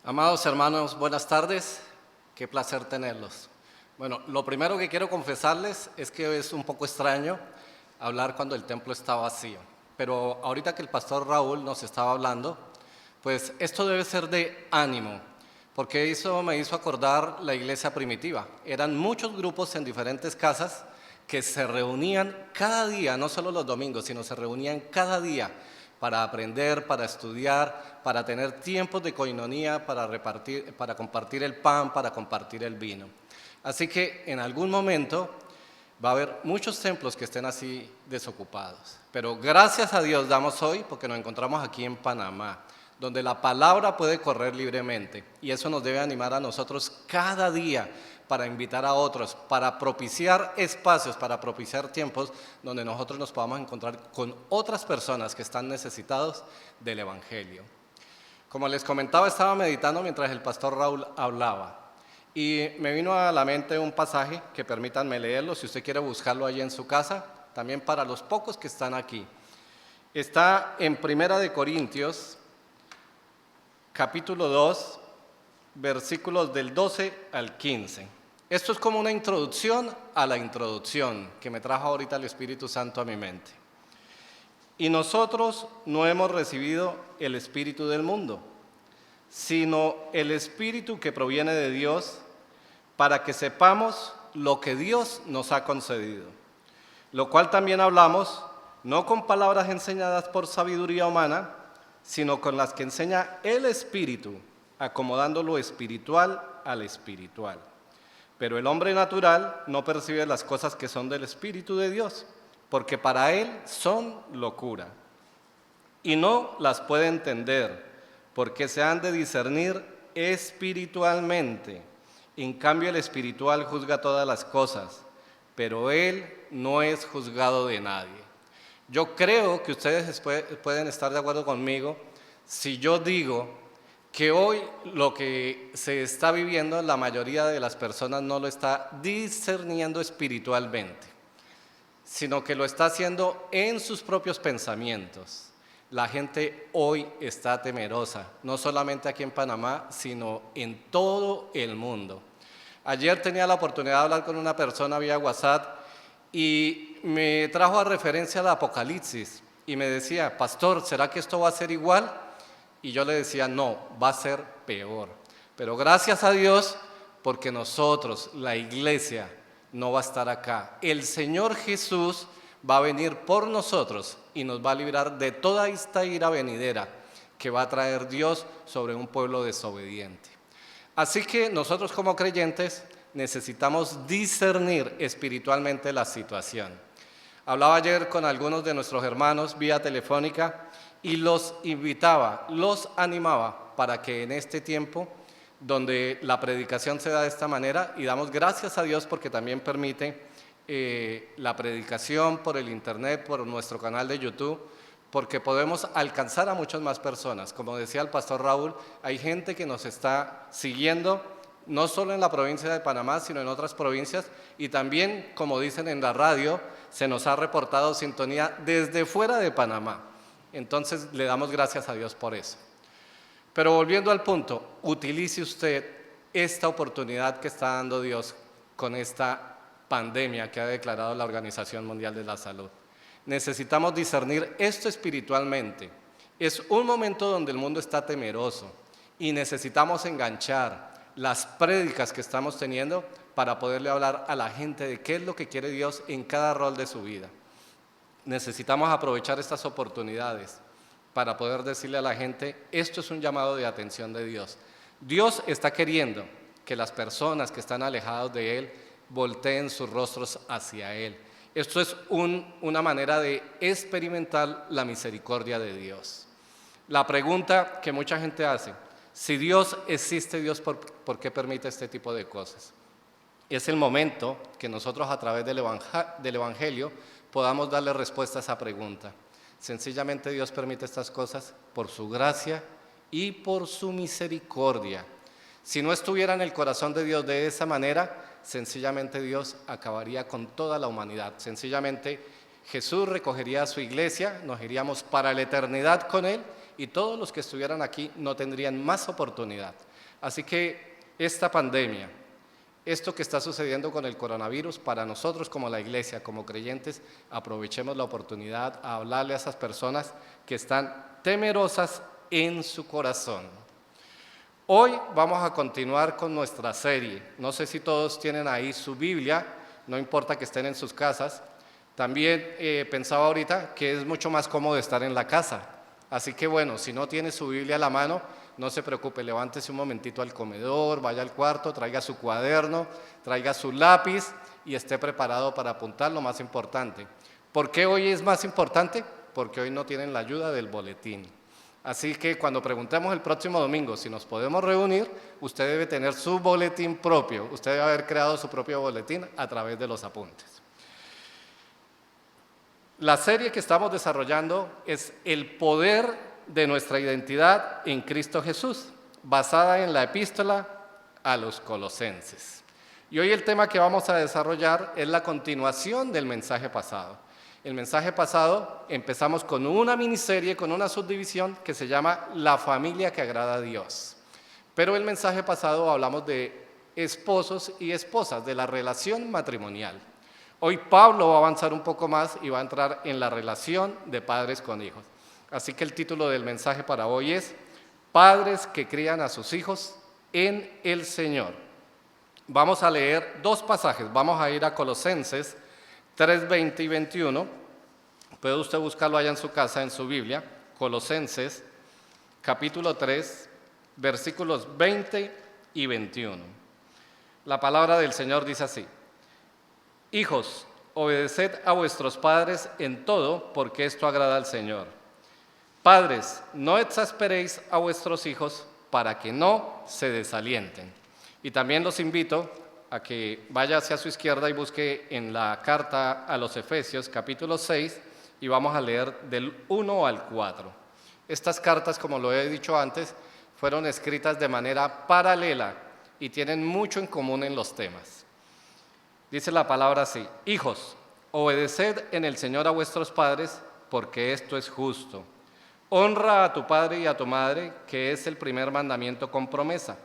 Amados hermanos, buenas tardes, qué placer tenerlos. Bueno, lo primero que quiero confesarles es que es un poco extraño hablar cuando el templo está vacío, pero ahorita que el pastor Raúl nos estaba hablando, pues esto debe ser de ánimo, porque eso me hizo acordar la iglesia primitiva. Eran muchos grupos en diferentes casas que se reunían cada día, no solo los domingos, sino se reunían cada día para aprender, para estudiar, para tener tiempos de coinonía, para compartir el pan, para compartir el vino. Así que en algún momento va a haber muchos templos que estén así desocupados. Pero gracias a Dios damos hoy porque nos encontramos aquí en Panamá, donde la palabra puede correr libremente. Y eso nos debe animar a nosotros cada día para invitar a otros, para propiciar espacios, para propiciar tiempos donde nosotros nos podamos encontrar con otras personas que están necesitados del Evangelio. Como les comentaba, estaba meditando mientras el pastor Raúl hablaba y me vino a la mente un pasaje que permítanme leerlo, si usted quiere buscarlo allí en su casa, también para los pocos que están aquí. Está en Primera de Corintios, capítulo 2, versículos del 12 al 15. Esto es como una introducción a la introducción que me trajo ahorita el Espíritu Santo a mi mente. Y nosotros no hemos recibido el espíritu del mundo, sino el espíritu que proviene de Dios, para que sepamos lo que Dios nos ha concedido. Lo cual también hablamos, no con palabras enseñadas por sabiduría humana, sino con las que enseña el Espíritu, acomodando lo espiritual al espiritual. Pero el hombre natural no percibe las cosas que son del Espíritu de Dios, porque para él son locura, y no las puede entender, porque se han de discernir espiritualmente. En cambio, el espiritual juzga todas las cosas, pero él no es juzgado de nadie. Yo creo que ustedes pueden estar de acuerdo conmigo si yo digo que hoy lo que se está viviendo, la mayoría de las personas no lo está discerniendo espiritualmente, sino que lo está haciendo en sus propios pensamientos. La gente hoy está temerosa, no solamente aquí en Panamá, sino en todo el mundo. Ayer tenía la oportunidad de hablar con una persona vía WhatsApp y me trajo a referencia al Apocalipsis y me decía, pastor, ¿será que esto va a ser igual? Y yo le decía, no, va a ser peor. Pero gracias a Dios, porque nosotros, la iglesia, no va a estar acá. El Señor Jesús va a venir por nosotros y nos va a librar de toda esta ira venidera que va a traer Dios sobre un pueblo desobediente. Así que nosotros como creyentes necesitamos discernir espiritualmente la situación. Hablaba ayer con algunos de nuestros hermanos vía telefónica y los invitaba, los animaba para que en este tiempo donde la predicación se da de esta manera, y damos gracias a Dios porque también permite la predicación por el internet, por nuestro canal de YouTube, porque podemos alcanzar a muchas más personas. Como decía el pastor Raúl, hay gente que nos está siguiendo, no solo en la provincia de Panamá, sino en otras provincias, y también, como dicen en la radio, se nos ha reportado sintonía desde fuera de Panamá. Entonces, le damos gracias a Dios por eso. Pero volviendo al punto, utilice usted esta oportunidad que está dando Dios con esta pandemia que ha declarado la Organización Mundial de la Salud. Necesitamos discernir esto espiritualmente. Es un momento donde el mundo está temeroso y necesitamos enganchar las prédicas que estamos teniendo para poderle hablar a la gente de qué es lo que quiere Dios en cada rol de su vida. Necesitamos aprovechar estas oportunidades para poder decirle a la gente, esto es un llamado de atención de Dios. Dios está queriendo que las personas que están alejadas de Él volteen sus rostros hacia Él. Esto es una manera de experimentar la misericordia de Dios. La pregunta que mucha gente hace, si Dios existe, Dios, ¿por qué permite este tipo de cosas? Es el momento que nosotros a través del Evangelio podamos darle respuesta a esa pregunta. Sencillamente Dios permite estas cosas por su gracia y por su misericordia. Si no estuviera en el corazón de Dios de esa manera, sencillamente Dios acabaría con toda la humanidad. Sencillamente Jesús recogería a su iglesia, nos iríamos para la eternidad con Él y todos los que estuvieran aquí no tendrían más oportunidad. Así que esta pandemia, esto que está sucediendo con el coronavirus, para nosotros como la iglesia, como creyentes, aprovechemos la oportunidad a hablarle a esas personas que están temerosas en su corazón. Hoy vamos a continuar con nuestra serie. No sé si todos tienen ahí su Biblia, no importa que estén en sus casas. También pensaba ahorita que es mucho más cómodo estar en la casa. Así que bueno, si no tiene su Biblia a la mano, no se preocupe, levántese un momentito al comedor, vaya al cuarto, traiga su cuaderno, traiga su lápiz y esté preparado para apuntar lo más importante. ¿Por qué hoy es más importante? Porque hoy no tienen la ayuda del boletín. Así que cuando preguntemos el próximo domingo si nos podemos reunir, usted debe tener su boletín propio, usted debe haber creado su propio boletín a través de los apuntes. La serie que estamos desarrollando es el poder de nuestra identidad en Cristo Jesús, basada en la epístola a los Colosenses. Y hoy el tema que vamos a desarrollar es la continuación del mensaje pasado. El mensaje pasado empezamos con una miniserie, con una subdivisión que se llama La familia que agrada a Dios. Pero el mensaje pasado hablamos de esposos y esposas, de la relación matrimonial. Hoy Pablo va a avanzar un poco más y va a entrar en la relación de padres con hijos. Así que el título del mensaje para hoy es Padres que crían a sus hijos en el Señor. Vamos a leer dos pasajes. Vamos a ir a Colosenses 3, 20 y 21. Puede usted buscarlo allá en su casa, en su Biblia. Colosenses, capítulo 3, versículos 20 y 21. La palabra del Señor dice así: Hijos, obedeced a vuestros padres en todo, porque esto agrada al Señor. Padres, no exasperéis a vuestros hijos para que no se desalienten. Y también los invito a que vaya hacia su izquierda y busque en la carta a los Efesios, capítulo 6, y vamos a leer del 1 al 4. Estas cartas, como lo he dicho antes, fueron escritas de manera paralela y tienen mucho en común en los temas. Dice la palabra así: Hijos, obedeced en el Señor a vuestros padres, porque esto es justo. Honra a tu padre y a tu madre, que es el primer mandamiento con promesa,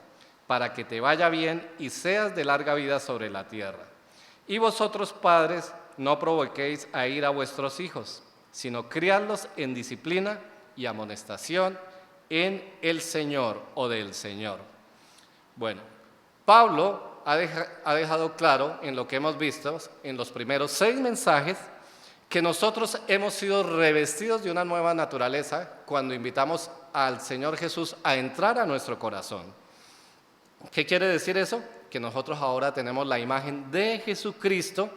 para que te vaya bien y seas de larga vida sobre la tierra. Y vosotros, padres, no provoquéis a ira a vuestros hijos, sino criadlos en disciplina y amonestación en el Señor o del Señor. Bueno, Pablo ha dejado claro en lo que hemos visto en los primeros 6 mensajes que nosotros hemos sido revestidos de una nueva naturaleza cuando invitamos al Señor Jesús a entrar a nuestro corazón. ¿Qué quiere decir eso? Que nosotros ahora tenemos la imagen de Jesucristo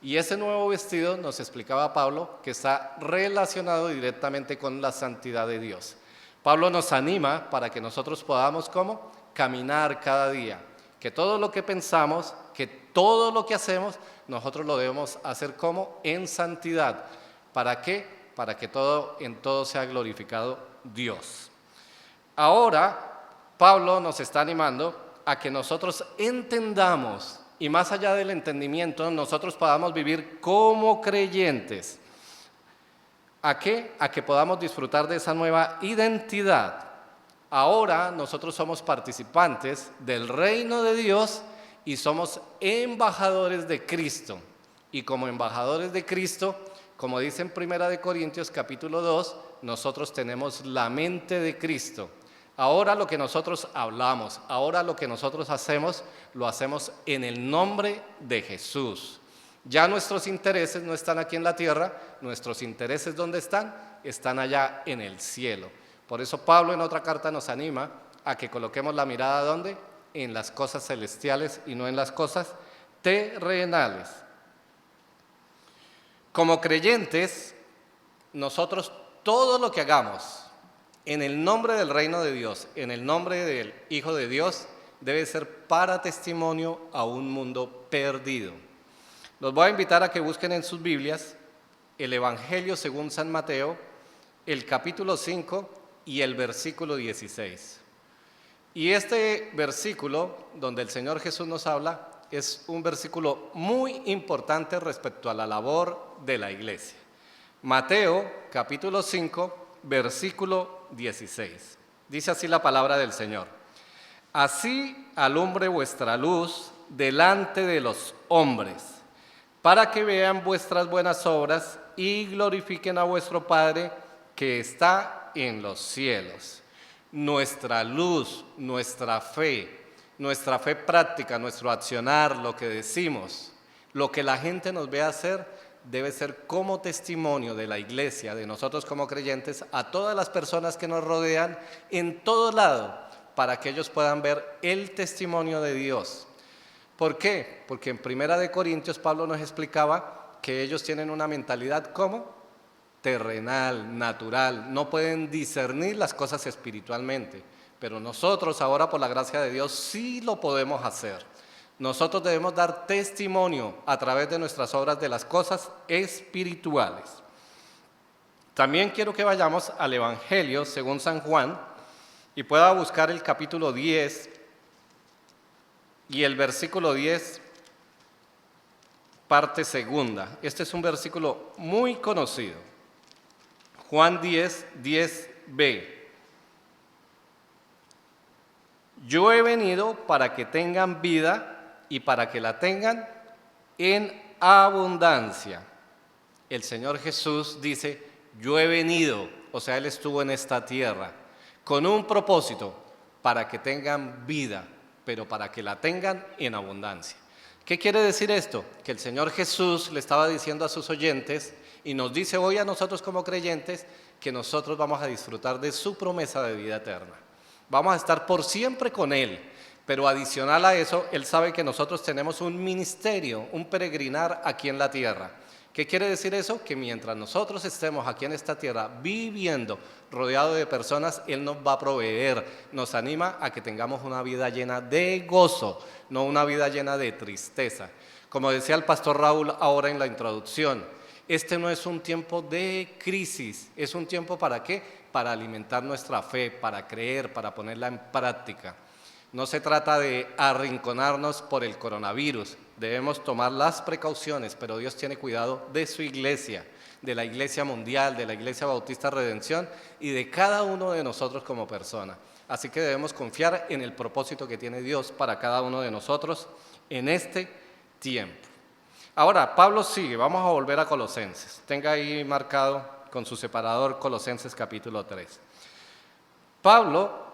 y ese nuevo vestido, nos explicaba Pablo, que está relacionado directamente con la santidad de Dios. Pablo nos anima para que nosotros podamos, ¿cómo? Caminar cada día. Que todo lo que pensamos, que todo lo que hacemos, nosotros lo debemos hacer como en santidad. ¿Para qué? Para que en todo sea glorificado Dios. Ahora, Pablo nos está animando a que nosotros entendamos, y más allá del entendimiento, nosotros podamos vivir como creyentes. ¿A qué? A que podamos disfrutar de esa nueva identidad. Ahora nosotros somos participantes del reino de Dios y somos embajadores de Cristo. Y como embajadores de Cristo, como dice en 1 Corintios capítulo 2, nosotros tenemos la mente de Cristo. Ahora lo que nosotros hablamos, ahora lo que nosotros hacemos, lo hacemos en el nombre de Jesús. Ya nuestros intereses no están aquí en la tierra, nuestros intereses ¿dónde están? Están allá en el cielo. Por eso Pablo en otra carta nos anima a que coloquemos la mirada ¿dónde? En las cosas celestiales y no en las cosas terrenales. Como creyentes, nosotros todo lo que hagamos en el nombre del reino de Dios, en el nombre del Hijo de Dios, debe ser para testimonio a un mundo perdido. Los voy a invitar a que busquen en sus Biblias el Evangelio según San Mateo, el capítulo 5 y el versículo 16. Y este versículo, donde el Señor Jesús nos habla, es un versículo muy importante respecto a la labor de la iglesia. Mateo, capítulo 5, versículo 16. Dice así la palabra del Señor. Así alumbre vuestra luz delante de los hombres, para que vean vuestras buenas obras y glorifiquen a vuestro Padre que está en los cielos. Nuestra luz, nuestra fe práctica, nuestro accionar, lo que decimos, lo que la gente nos ve hacer, debe ser como testimonio de la iglesia, de nosotros como creyentes, a todas las personas que nos rodean en todo lado, para que ellos puedan ver el testimonio de Dios. ¿Por qué? Porque en 1 Corintios Pablo nos explicaba que ellos tienen una mentalidad como terrenal, natural, no pueden discernir las cosas espiritualmente, pero nosotros ahora por la gracia de Dios sí lo podemos hacer. Nosotros debemos dar testimonio a través de nuestras obras de las cosas espirituales. También quiero que vayamos al Evangelio según San Juan y pueda buscar el capítulo 10 y el versículo 10, parte segunda. Este es un versículo muy conocido. Juan 10, 10b. Yo he venido para que tengan vida y para que la tengan en abundancia. El Señor Jesús dice, yo he venido, o sea, Él estuvo en esta tierra, con un propósito, para que tengan vida, pero para que la tengan en abundancia. ¿Qué quiere decir esto? Que el Señor Jesús le estaba diciendo a sus oyentes, y nos dice hoy a nosotros como creyentes, que nosotros vamos a disfrutar de su promesa de vida eterna. Vamos a estar por siempre con Él. Pero adicional a eso, Él sabe que nosotros tenemos un ministerio, un peregrinar aquí en la tierra. ¿Qué quiere decir eso? Que mientras nosotros estemos aquí en esta tierra viviendo rodeado de personas, Él nos va a proveer, nos anima a que tengamos una vida llena de gozo, no una vida llena de tristeza. Como decía el pastor Raúl ahora en la introducción, este no es un tiempo de crisis, es un tiempo ¿para qué? Para alimentar nuestra fe, para creer, para ponerla en práctica. No se trata de arrinconarnos por el coronavirus, debemos tomar las precauciones, pero Dios tiene cuidado de su iglesia, de la iglesia mundial, de la iglesia Bautista Redención y de cada uno de nosotros como persona. Así que debemos confiar en el propósito que tiene Dios para cada uno de nosotros en este tiempo. Ahora, Pablo sigue, vamos a volver a Colosenses. Tenga ahí marcado con su separador Colosenses capítulo 3. Pablo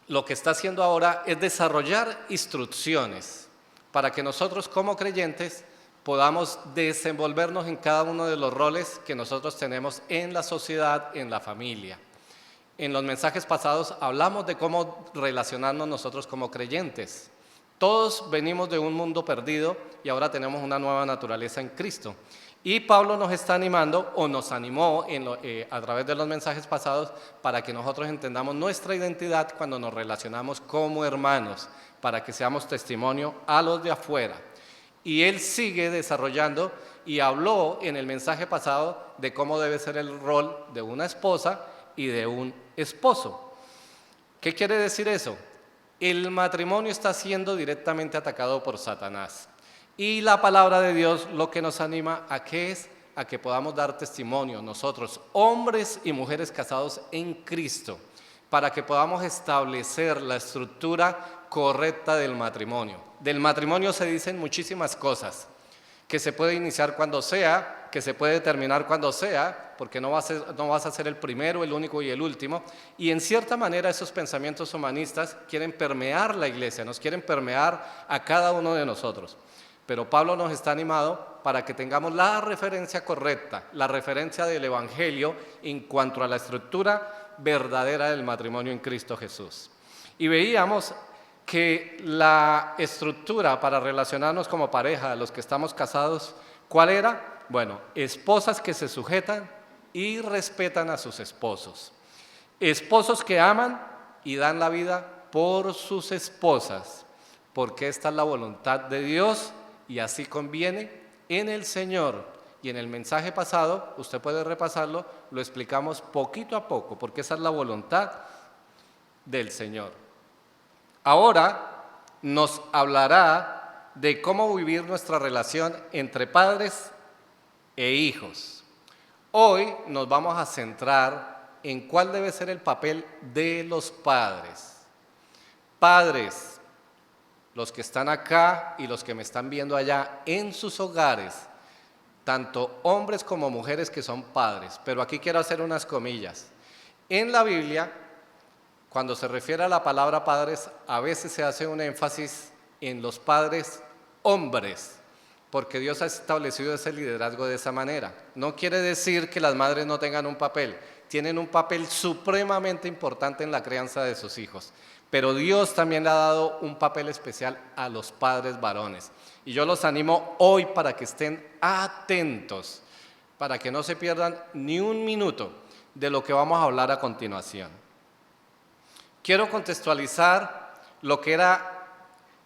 lo que está haciendo ahora es desarrollar instrucciones para que nosotros como creyentes podamos desenvolvernos en cada uno de los roles que nosotros tenemos en la sociedad, en la familia. En los mensajes pasados hablamos de cómo relacionarnos nosotros como creyentes. Todos venimos de un mundo perdido y ahora tenemos una nueva naturaleza en Cristo. Y Pablo nos está animando, o nos animó a través de los mensajes pasados, para que nosotros entendamos nuestra identidad cuando nos relacionamos como hermanos, para que seamos testimonio a los de afuera. Y él sigue desarrollando y habló en el mensaje pasado de cómo debe ser el rol de una esposa y de un esposo. ¿Qué quiere decir eso? El matrimonio está siendo directamente atacado por Satanás. Y la palabra de Dios lo que nos anima a qué es, a que podamos dar testimonio nosotros, hombres y mujeres casados en Cristo, para que podamos establecer la estructura correcta del matrimonio. Del matrimonio se dicen muchísimas cosas, que se puede iniciar cuando sea, que se puede terminar cuando sea, porque no vas a ser el primero, el único y el último. Y en cierta manera esos pensamientos humanistas quieren permear la iglesia, nos quieren permear a cada uno de nosotros. Pero Pablo nos está animado para que tengamos la referencia correcta, la referencia del Evangelio en cuanto a la estructura verdadera del matrimonio en Cristo Jesús. Y veíamos que la estructura para relacionarnos como pareja, los que estamos casados, ¿cuál era? Bueno, esposas que se sujetan y respetan a sus esposos. Esposos que aman y dan la vida por sus esposas, porque esta es la voluntad de Dios. Y así conviene en el Señor. Y en el mensaje pasado, usted puede repasarlo, lo explicamos poquito a poco, porque esa es la voluntad del Señor. Ahora nos hablará de cómo vivir nuestra relación entre padres e hijos. Hoy nos vamos a centrar en cuál debe ser el papel de los padres. Padres, los que están acá y los que me están viendo allá en sus hogares, tanto hombres como mujeres que son padres, pero aquí quiero hacer unas comillas. En la Biblia, cuando se refiere a la palabra padres, a veces se hace un énfasis en los padres hombres, porque Dios ha establecido ese liderazgo de esa manera. No quiere decir que las madres no tengan un papel, tienen un papel supremamente importante en la crianza de sus hijos, pero Dios también le ha dado un papel especial a los padres varones. Y yo los animo hoy para que estén atentos, para que no se pierdan ni un minuto de lo que vamos a hablar a continuación. Quiero contextualizar lo que era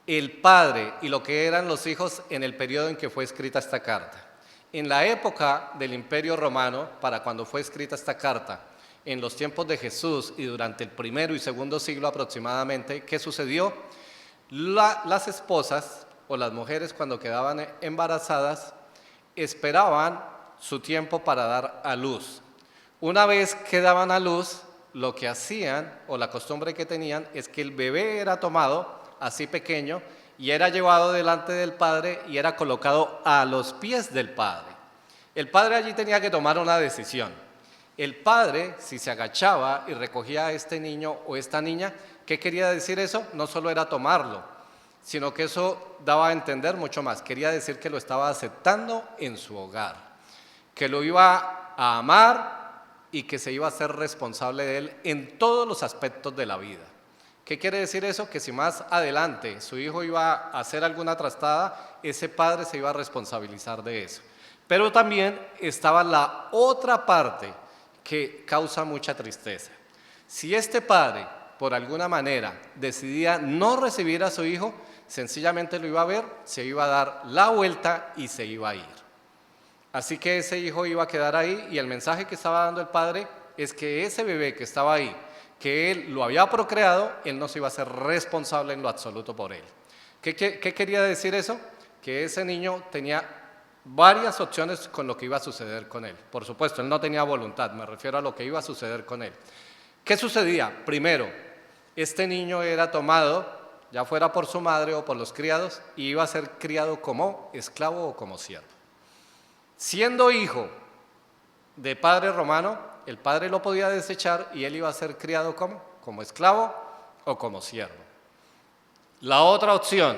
el padre y lo que eran los hijos en el periodo en que fue escrita esta carta. En la época del Imperio Romano, para cuando fue escrita esta carta, en los tiempos de Jesús y durante el primero y segundo siglo aproximadamente, ¿qué sucedió? Las esposas o las mujeres cuando quedaban embarazadas esperaban su tiempo para dar a luz. Una vez que daban a luz, lo que hacían o la costumbre que tenían es que el bebé era tomado así pequeño y era llevado delante del padre y era colocado a los pies del padre. El padre allí tenía que tomar una decisión. El padre, si se agachaba y recogía a este niño o esta niña, ¿qué quería decir eso? No solo era tomarlo, sino que eso daba a entender mucho más. Quería decir que lo estaba aceptando en su hogar, que lo iba a amar y que se iba a ser responsable de él en todos los aspectos de la vida. ¿Qué quiere decir eso? Que si más adelante su hijo iba a hacer alguna trastada, ese padre se iba a responsabilizar de eso. Pero también estaba la otra parte que causa mucha tristeza. Si este padre, por alguna manera, decidía no recibir a su hijo, sencillamente lo iba a ver, se iba a dar la vuelta y se iba a ir. Así que ese hijo iba a quedar ahí y el mensaje que estaba dando el padre es que ese bebé que estaba ahí, que él lo había procreado, él no se iba a ser responsable en lo absoluto por él. ¿Qué quería decir eso? Que ese niño tenía varias opciones con lo que iba a suceder con él. Por supuesto, él no tenía voluntad, me refiero a lo que iba a suceder con él. ¿Qué sucedía? Primero, este niño era tomado, ya fuera por su madre o por los criados, y iba a ser criado como esclavo o como siervo. Siendo hijo de padre romano, el padre lo podía desechar y él iba a ser criado como esclavo o como siervo. La otra opción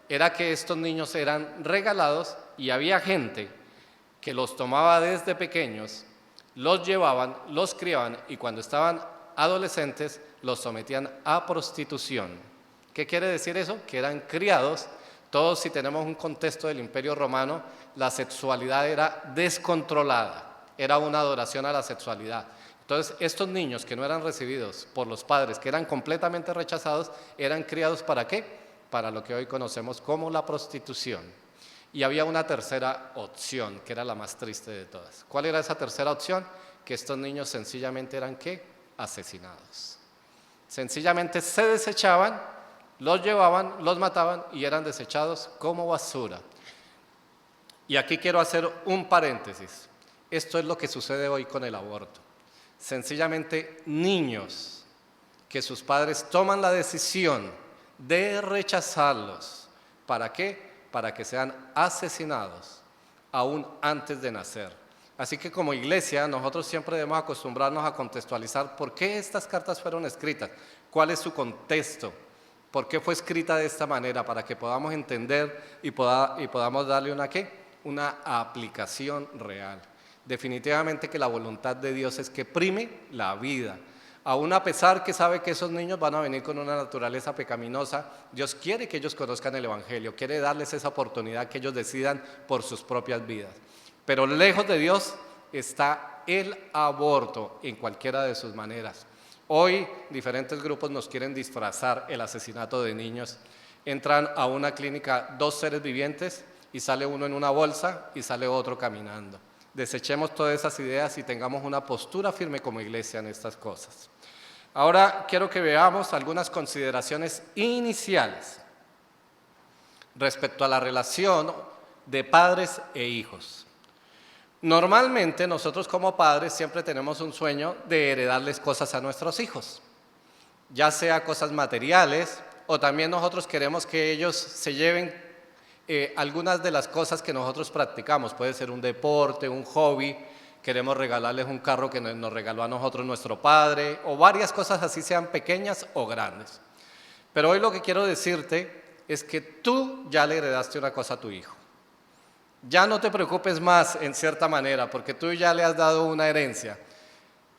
era que estos niños eran regalados y había gente que los tomaba desde pequeños, los llevaban, los criaban y cuando estaban adolescentes los sometían a prostitución. ¿Qué quiere decir eso? Que eran criados. Todos, si tenemos un contexto del Imperio Romano, la sexualidad era descontrolada, era una adoración a la sexualidad. Entonces, estos niños que no eran recibidos por los padres, que eran completamente rechazados, eran criados ¿para qué? Para lo que hoy conocemos como la prostitución. Y había una tercera opción, que era la más triste de todas. ¿Cuál era esa tercera opción? Que estos niños sencillamente eran ¿qué? Asesinados. Sencillamente se desechaban, los llevaban, los mataban y eran desechados como basura. Y aquí quiero hacer un paréntesis. Esto es lo que sucede hoy con el aborto. Sencillamente niños que sus padres toman la decisión de rechazarlos. ¿Para qué? Para que sean asesinados aún antes de nacer. Así que como iglesia nosotros siempre debemos acostumbrarnos a contextualizar por qué estas cartas fueron escritas, cuál es su contexto, por qué fue escrita de esta manera, para que podamos entender y podamos darle una aplicación real. Definitivamente que la voluntad de Dios es que prime la vida. Aún a pesar que sabe que esos niños van a venir con una naturaleza pecaminosa, Dios quiere que ellos conozcan el Evangelio, quiere darles esa oportunidad que ellos decidan por sus propias vidas. Pero lejos de Dios está el aborto en cualquiera de sus maneras. Hoy diferentes grupos nos quieren disfrazar el asesinato de niños. Entran a una clínica 2 seres vivientes y sale uno en una bolsa y sale otro caminando. Desechemos todas esas ideas y tengamos una postura firme como iglesia en estas cosas. Ahora quiero que veamos algunas consideraciones iniciales respecto a la relación de padres e hijos. Normalmente nosotros como padres siempre tenemos un sueño de heredarles cosas a nuestros hijos, ya sea cosas materiales o también nosotros queremos que ellos se lleven algunas de las cosas que nosotros practicamos. Puede ser un deporte, un hobby, queremos regalarles un carro que nos regaló a nosotros nuestro padre o varias cosas así, sean pequeñas o grandes. Pero hoy lo que quiero decirte es que tú ya le heredaste una cosa a tu hijo. Ya no te preocupes más en cierta manera, porque tú ya le has dado una herencia.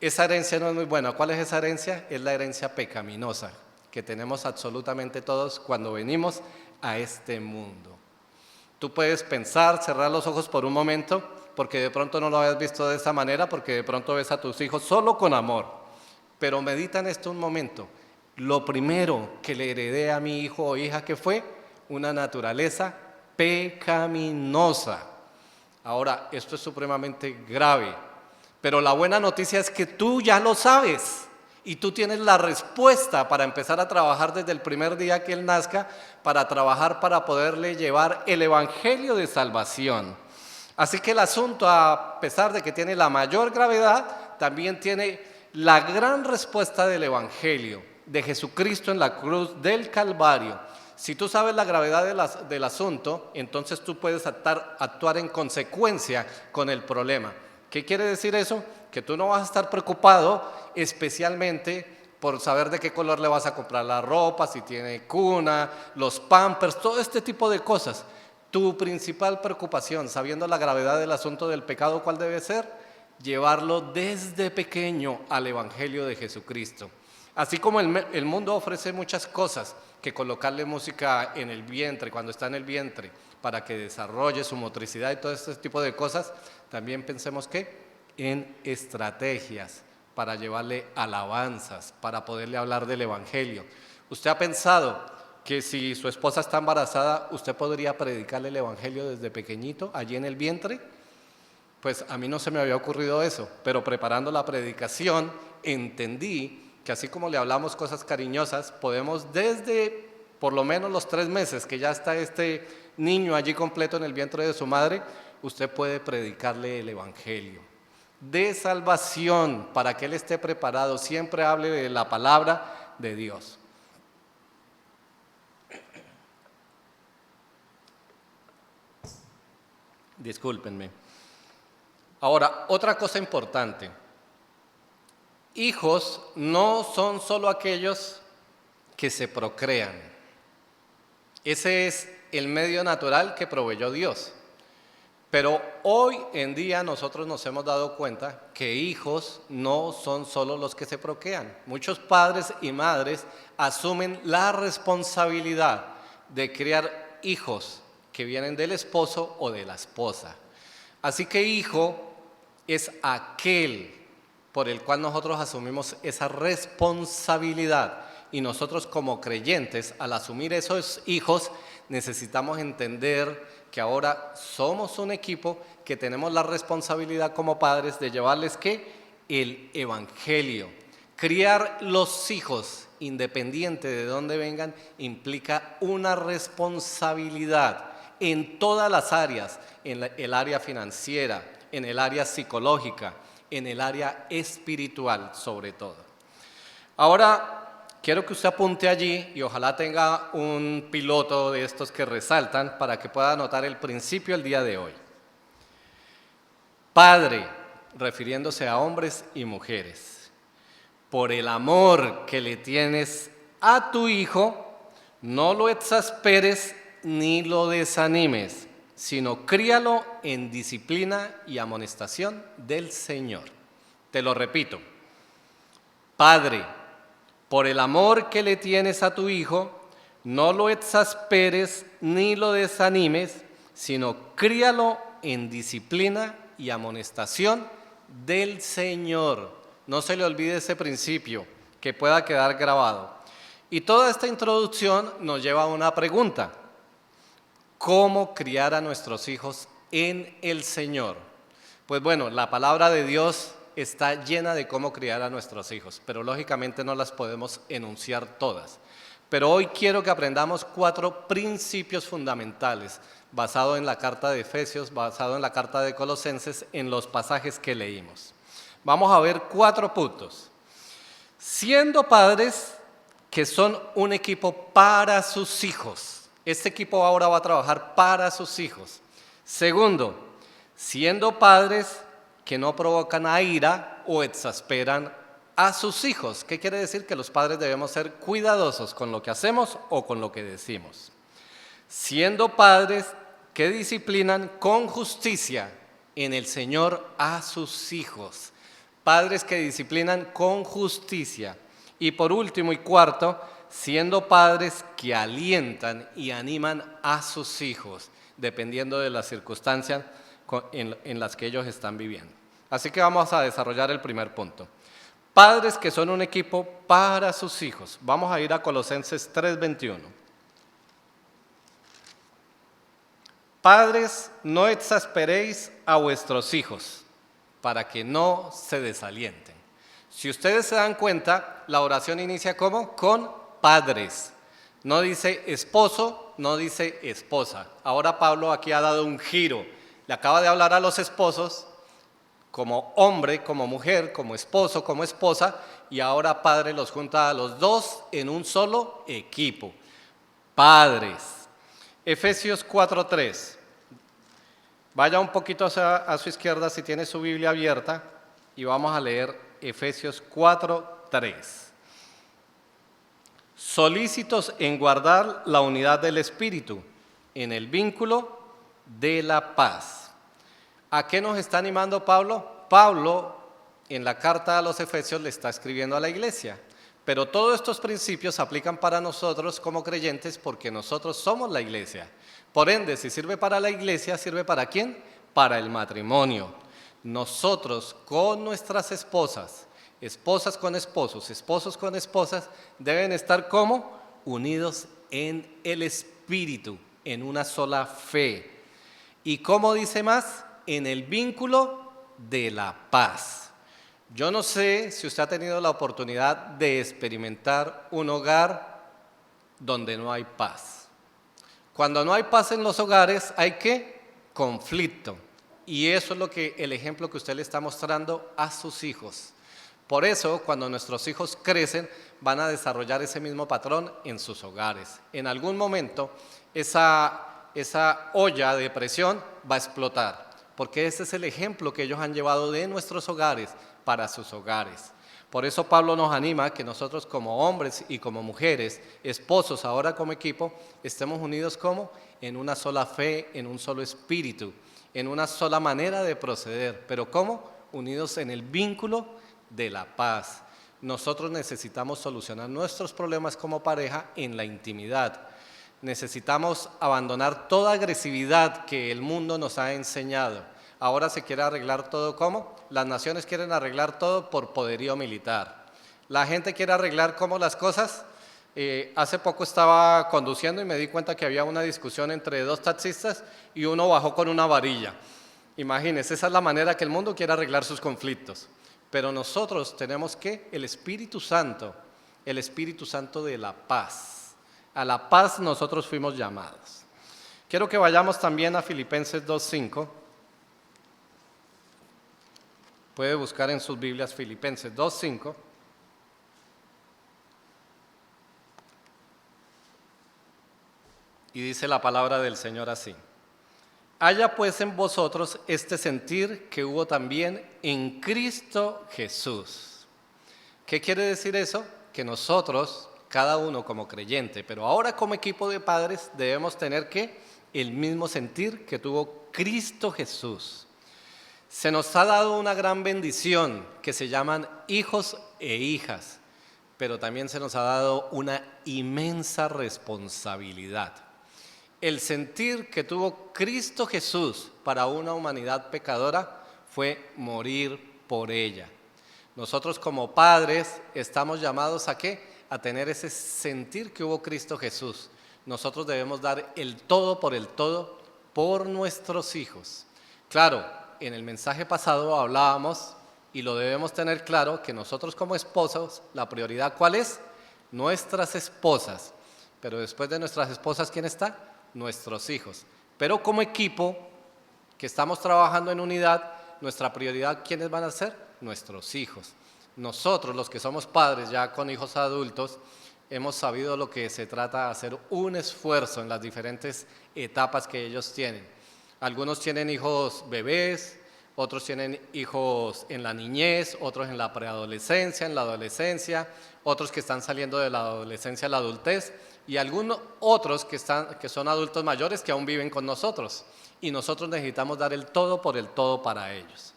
Esa herencia no es muy buena. ¿Cuál es esa herencia? Es la herencia pecaminosa que tenemos absolutamente todos cuando venimos a este mundo. Tú puedes pensar, cerrar los ojos por un momento, porque de pronto no lo habías visto de esa manera, porque de pronto ves a tus hijos solo con amor. Pero medita en esto un momento. Lo primero que le heredé a mi hijo o hija, ¿qué fue? Una naturaleza pecaminosa. Ahora, esto es supremamente grave, pero la buena noticia es que tú ya lo sabes y tú tienes la respuesta para empezar a trabajar desde el primer día que él nazca, para trabajar para poderle llevar el evangelio de salvación. Así que el asunto, a pesar de que tiene la mayor gravedad, también tiene la gran respuesta del evangelio de Jesucristo en la cruz del Calvario. Si tú sabes la gravedad del asunto, entonces tú puedes actuar en consecuencia con el problema. ¿Qué quiere decir eso? Que tú no vas a estar preocupado especialmente por saber de qué color le vas a comprar la ropa, si tiene cuna, los pampers, todo este tipo de cosas. Tu principal preocupación, sabiendo la gravedad del asunto del pecado, ¿cuál debe ser? Llevarlo desde pequeño al Evangelio de Jesucristo. Así como el mundo ofrece muchas cosas, que colocarle música en el vientre, cuando está en el vientre, para que desarrolle su motricidad y todo este tipo de cosas, también pensemos que en estrategias para llevarle alabanzas, para poderle hablar del Evangelio. ¿Usted ha pensado que si su esposa está embarazada, usted podría predicarle el Evangelio desde pequeñito, allí en el vientre? Pues a mí no se me había ocurrido eso, pero preparando la predicación entendí que así como le hablamos cosas cariñosas, podemos desde por lo menos los 3 meses que ya está este niño allí completo en el vientre de su madre, usted puede predicarle el Evangelio de salvación para que él esté preparado, siempre hable de la palabra de Dios. Discúlpenme. Ahora, otra cosa importante. Hijos no son solo aquellos que se procrean. Ese es el medio natural que proveyó Dios. Pero hoy en día nosotros nos hemos dado cuenta que hijos no son solo los que se procrean. Muchos padres y madres asumen la responsabilidad de criar hijos que vienen del esposo o de la esposa. Así que hijo es aquel por el cual nosotros asumimos esa responsabilidad. Y nosotros como creyentes, al asumir esos hijos, necesitamos entender que ahora somos un equipo que tenemos la responsabilidad como padres de llevarles ¿qué? El Evangelio. Criar los hijos, independiente de dónde vengan, implica una responsabilidad en todas las áreas, en el área financiera, en el área psicológica, en el área espiritual sobre todo. Ahora, quiero que usted apunte allí y ojalá tenga un piloto de estos que resaltan para que pueda anotar el principio el día de hoy. Padre, refiriéndose a hombres y mujeres, por el amor que le tienes a tu hijo, no lo exasperes ni lo desanimes, sino críalo en disciplina y amonestación del Señor. Te lo repito. Padre, por el amor que le tienes a tu hijo, no lo exasperes ni lo desanimes, sino críalo en disciplina y amonestación del Señor. No se le olvide ese principio, que pueda quedar grabado. Y toda esta introducción nos lleva a una pregunta. ¿Cómo criar a nuestros hijos en el Señor? Pues bueno, la palabra de Dios está llena de cómo criar a nuestros hijos, pero lógicamente no las podemos enunciar todas. Pero hoy quiero que aprendamos 4 principios fundamentales, basado en la carta de Efesios, basado en la carta de Colosenses, en los pasajes que leímos. Vamos a ver 4 puntos. Siendo padres que son un equipo para sus hijos. Este equipo ahora va a trabajar para sus hijos. Segundo, siendo padres que no provocan a ira o exasperan a sus hijos. ¿Qué quiere decir? Que los padres debemos ser cuidadosos con lo que hacemos o con lo que decimos. Siendo padres que disciplinan con justicia en el Señor a sus hijos. Padres que disciplinan con justicia. Y por último y cuarto, siendo padres que alientan y animan a sus hijos, dependiendo de las circunstancias en las que ellos están viviendo. Así que vamos a desarrollar el primer punto. Padres que son un equipo para sus hijos. Vamos a ir a Colosenses 3:21. Padres, no exasperéis a vuestros hijos, para que no se desalienten. Si ustedes se dan cuenta, la oración inicia ¿cómo? Con padres. No dice esposo, no dice esposa. Ahora Pablo aquí ha dado un giro. Le acaba de hablar a los esposos como hombre, como mujer, como esposo, como esposa, y ahora padre los junta a los dos en un solo equipo. Padres. Efesios 4:3. Vaya un poquito a su izquierda si tiene su Biblia abierta y vamos a leer Efesios 4:3. Solícitos en guardar la unidad del Espíritu, en el vínculo de la paz. ¿A qué nos está animando Pablo? Pablo en la carta a los Efesios le está escribiendo a la iglesia, pero todos estos principios aplican para nosotros como creyentes porque nosotros somos la iglesia. Por ende, si sirve para la iglesia, ¿sirve para quién? Para el matrimonio. Nosotros con nuestras esposas, esposas con esposos, esposos con esposas, deben estar como unidos en el Espíritu, en una sola fe. ¿Y cómo dice más? En el vínculo de la paz. Yo no sé si usted ha tenido la oportunidad de experimentar un hogar donde no hay paz. Cuando no hay paz en los hogares, ¿hay qué? Conflicto. Y eso es lo que el ejemplo que usted le está mostrando a sus hijos. Por eso, cuando nuestros hijos crecen, van a desarrollar ese mismo patrón en sus hogares. En algún momento, esa olla de presión va a explotar, porque ese es el ejemplo que ellos han llevado de nuestros hogares para sus hogares. Por eso Pablo nos anima a que nosotros como hombres y como mujeres, esposos ahora como equipo, estemos unidos como en una sola fe, en un solo espíritu, en una sola manera de proceder. ¿Pero cómo? Unidos en el vínculo de la paz. Nosotros necesitamos solucionar nuestros problemas como pareja en la intimidad. Necesitamos abandonar toda agresividad que el mundo nos ha enseñado. Ahora se quiere arreglar todo ¿cómo? Las naciones quieren arreglar todo por poderío militar. La gente quiere arreglar ¿cómo las cosas? Hace poco estaba conduciendo y me di cuenta que había una discusión entre 2 taxistas y uno bajó con una varilla. Imagínense, esa es la manera que el mundo quiere arreglar sus conflictos. Pero nosotros tenemos que el Espíritu Santo de la paz. A la paz nosotros fuimos llamados. Quiero que vayamos también a Filipenses 2:5. Puede buscar en sus Biblias Filipenses 2:5. Y dice la palabra del Señor así: haya pues en vosotros este sentir que hubo también en Cristo Jesús. ¿Qué quiere decir eso? Que nosotros, cada uno como creyente, pero ahora como equipo de padres, debemos tener ¿qué? El mismo sentir que tuvo Cristo Jesús. Se nos ha dado una gran bendición que se llaman hijos e hijas, pero también se nos ha dado una inmensa responsabilidad. El sentir que tuvo Cristo Jesús para una humanidad pecadora fue morir por ella. Nosotros como padres estamos llamados ¿a qué? A tener ese sentir que hubo Cristo Jesús. Nosotros debemos dar el todo por nuestros hijos. Claro, en el mensaje pasado hablábamos, y lo debemos tener claro, que nosotros como esposos, la prioridad ¿cuál es? Nuestras esposas. pero después de nuestras esposas, ¿quién está? Nuestros hijos. Pero como equipo que estamos trabajando en unidad, nuestra prioridad, ¿quiénes van a ser? Nuestros hijos. Nosotros, los que somos padres ya con hijos adultos, hemos sabido lo que se trata de hacer un esfuerzo en las diferentes etapas que ellos tienen. Algunos tienen hijos bebés, otros tienen hijos en la niñez, otros en la preadolescencia, en la adolescencia, otros que están saliendo de la adolescencia a la adultez y algunos otros que son adultos mayores que aún viven con nosotros y nosotros necesitamos dar el todo por el todo para ellos.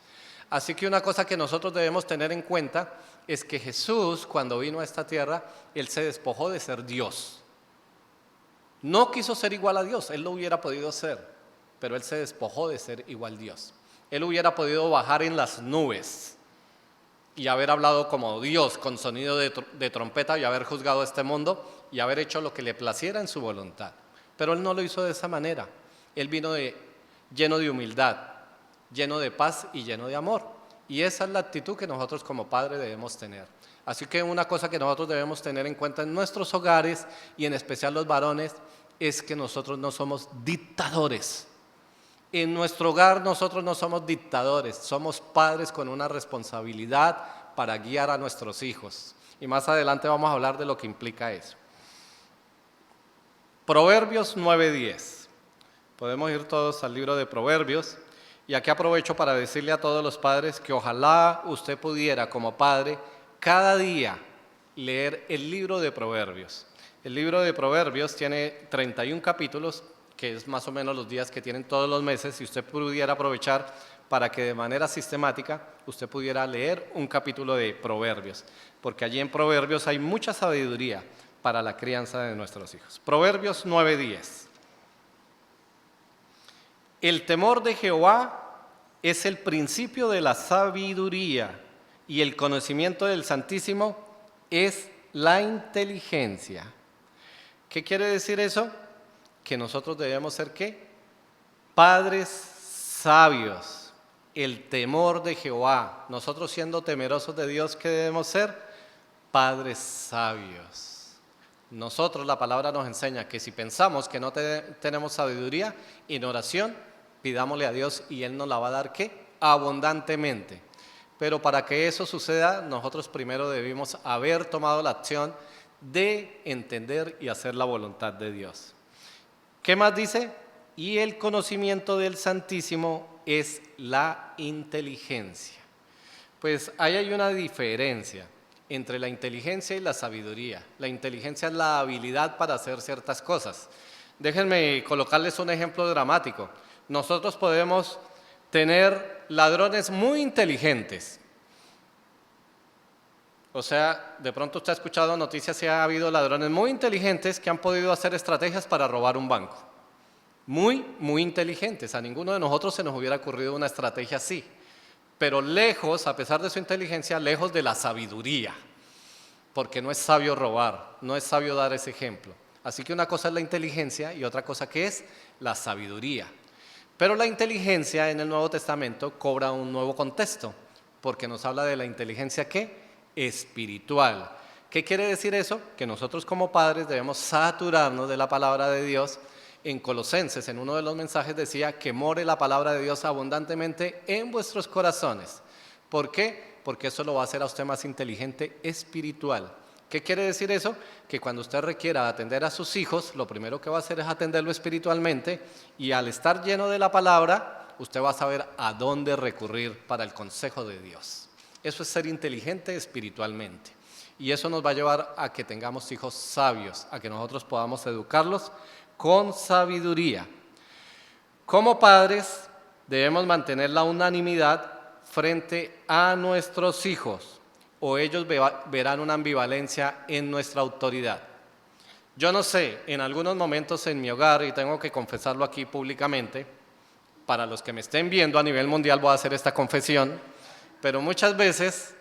Así que una cosa que nosotros debemos tener en cuenta es que Jesús, cuando vino a esta tierra, Él se despojó de ser Dios. No quiso ser igual a Dios, Él lo hubiera podido ser, pero Él se despojó de ser igual a Dios. Él hubiera podido bajar en las nubes y haber hablado como Dios con sonido de trompeta y haber juzgado a este mundo y haber hecho lo que le placiera en su voluntad. Pero Él no lo hizo de esa manera. Él vino lleno de humildad, lleno de paz y lleno de amor. Y esa es la actitud que nosotros como padres debemos tener. Así que una cosa que nosotros debemos tener en cuenta en nuestros hogares y en especial los varones es que nosotros no somos dictadores. En nuestro hogar nosotros no somos dictadores, somos padres con una responsabilidad para guiar a nuestros hijos. Y más adelante vamos a hablar de lo que implica eso. Proverbios 9:10. Podemos ir todos al libro de Proverbios. Y aquí aprovecho para decirle a todos los padres que ojalá usted pudiera como padre cada día leer el libro de Proverbios. El libro de Proverbios tiene 31 capítulos, que es más o menos los días que tienen todos los meses, y usted pudiera aprovechar para que de manera sistemática usted pudiera leer un capítulo de Proverbios, porque allí en Proverbios hay mucha sabiduría para la crianza de nuestros hijos. Proverbios 9:10. El temor de Jehová es el principio de la sabiduría y el conocimiento del Santísimo es la inteligencia. ¿Qué quiere decir eso? Que nosotros debemos ser ¿qué? Padres sabios. El temor de Jehová. Nosotros siendo temerosos de Dios, ¿qué debemos ser? Padres sabios. Nosotros, la palabra nos enseña que si pensamos que no tenemos sabiduría, en oración, pidámosle a Dios y Él nos la va a dar ¿qué? Abundantemente. Pero para que eso suceda, nosotros primero debimos haber tomado la acción de entender y hacer la voluntad de Dios. ¿Qué más dice? Y el conocimiento del Santísimo es la inteligencia. Pues ahí hay una diferencia entre la inteligencia y la sabiduría. La inteligencia es la habilidad para hacer ciertas cosas. Déjenme colocarles un ejemplo dramático. Nosotros podemos tener ladrones muy inteligentes. O sea, de pronto usted ha escuchado noticias y ha habido ladrones muy inteligentes que han podido hacer estrategias para robar un banco. Muy, muy inteligentes. A ninguno de nosotros se nos hubiera ocurrido una estrategia así. Pero lejos, a pesar de su inteligencia, lejos de la sabiduría. Porque no es sabio robar, no es sabio dar ese ejemplo. Así que una cosa es la inteligencia y otra cosa que es la sabiduría. Pero la inteligencia en el Nuevo Testamento cobra un nuevo contexto, porque nos habla de la inteligencia ¿qué? Espiritual. ¿Qué quiere decir eso? Que nosotros como padres debemos saturarnos de la palabra de Dios. En Colosenses, en uno de los mensajes decía que more la palabra de Dios abundantemente en vuestros corazones. ¿Por qué? Porque eso lo va a hacer a usted más inteligente espiritual. ¿Qué quiere decir eso? Que cuando usted requiera atender a sus hijos, lo primero que va a hacer es atenderlo espiritualmente y al estar lleno de la palabra, usted va a saber a dónde recurrir para el consejo de Dios. Eso es ser inteligente espiritualmente. Y eso nos va a llevar a que tengamos hijos sabios, a que nosotros podamos educarlos con sabiduría. Como padres debemos mantener la unanimidad frente a nuestros hijos o ellos verán una ambivalencia en nuestra autoridad. Yo no sé, en algunos momentos en mi hogar, y tengo que confesarlo aquí públicamente, para los que me estén viendo a nivel mundial voy a hacer esta confesión, pero muchas veces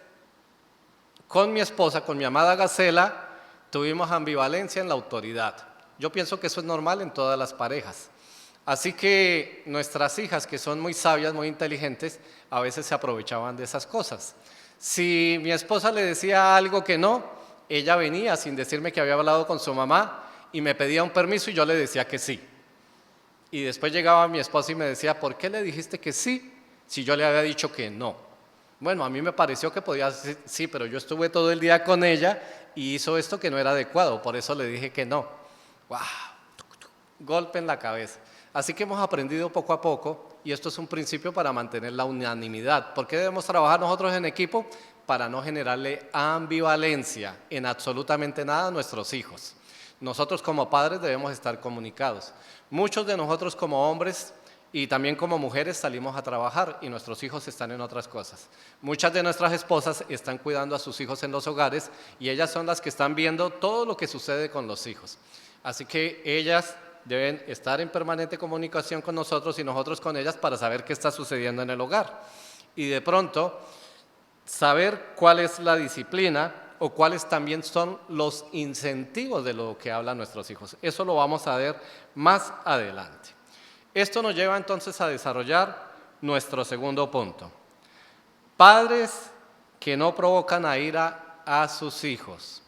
con mi esposa, con mi amada Gacela, tuvimos ambivalencia en la autoridad. Yo pienso que eso es normal en todas las parejas. Así que nuestras hijas, que son muy sabias, muy inteligentes, a veces se aprovechaban de esas cosas. Si mi esposa le decía algo que no, ella venía sin decirme que había hablado con su mamá y me pedía un permiso y yo le decía que sí. Y después llegaba mi esposa y me decía, ¿por qué le dijiste que sí si yo le había dicho que no? Bueno, a mí me pareció que podía decir sí, pero yo estuve todo el día con ella y hizo esto que no era adecuado, por eso le dije que no. ¡Wow! Golpe en la cabeza. Así que hemos aprendido poco a poco y esto es un principio para mantener la unanimidad. ¿Por qué debemos trabajar nosotros en equipo? Para no generarle ambivalencia en absolutamente nada a nuestros hijos. Nosotros como padres debemos estar comunicados. Muchos de nosotros como hombres y también como mujeres salimos a trabajar y nuestros hijos están en otras cosas. Muchas de nuestras esposas están cuidando a sus hijos en los hogares y ellas son las que están viendo todo lo que sucede con los hijos. Así que ellas deben estar en permanente comunicación con nosotros y nosotros con ellas para saber qué está sucediendo en el hogar. Y de pronto, saber cuál es la disciplina o cuáles también son los incentivos de lo que hablan nuestros hijos. Eso lo vamos a ver más adelante. Esto nos lleva entonces a desarrollar nuestro segundo punto. Padres que no provocan a ira a sus hijos.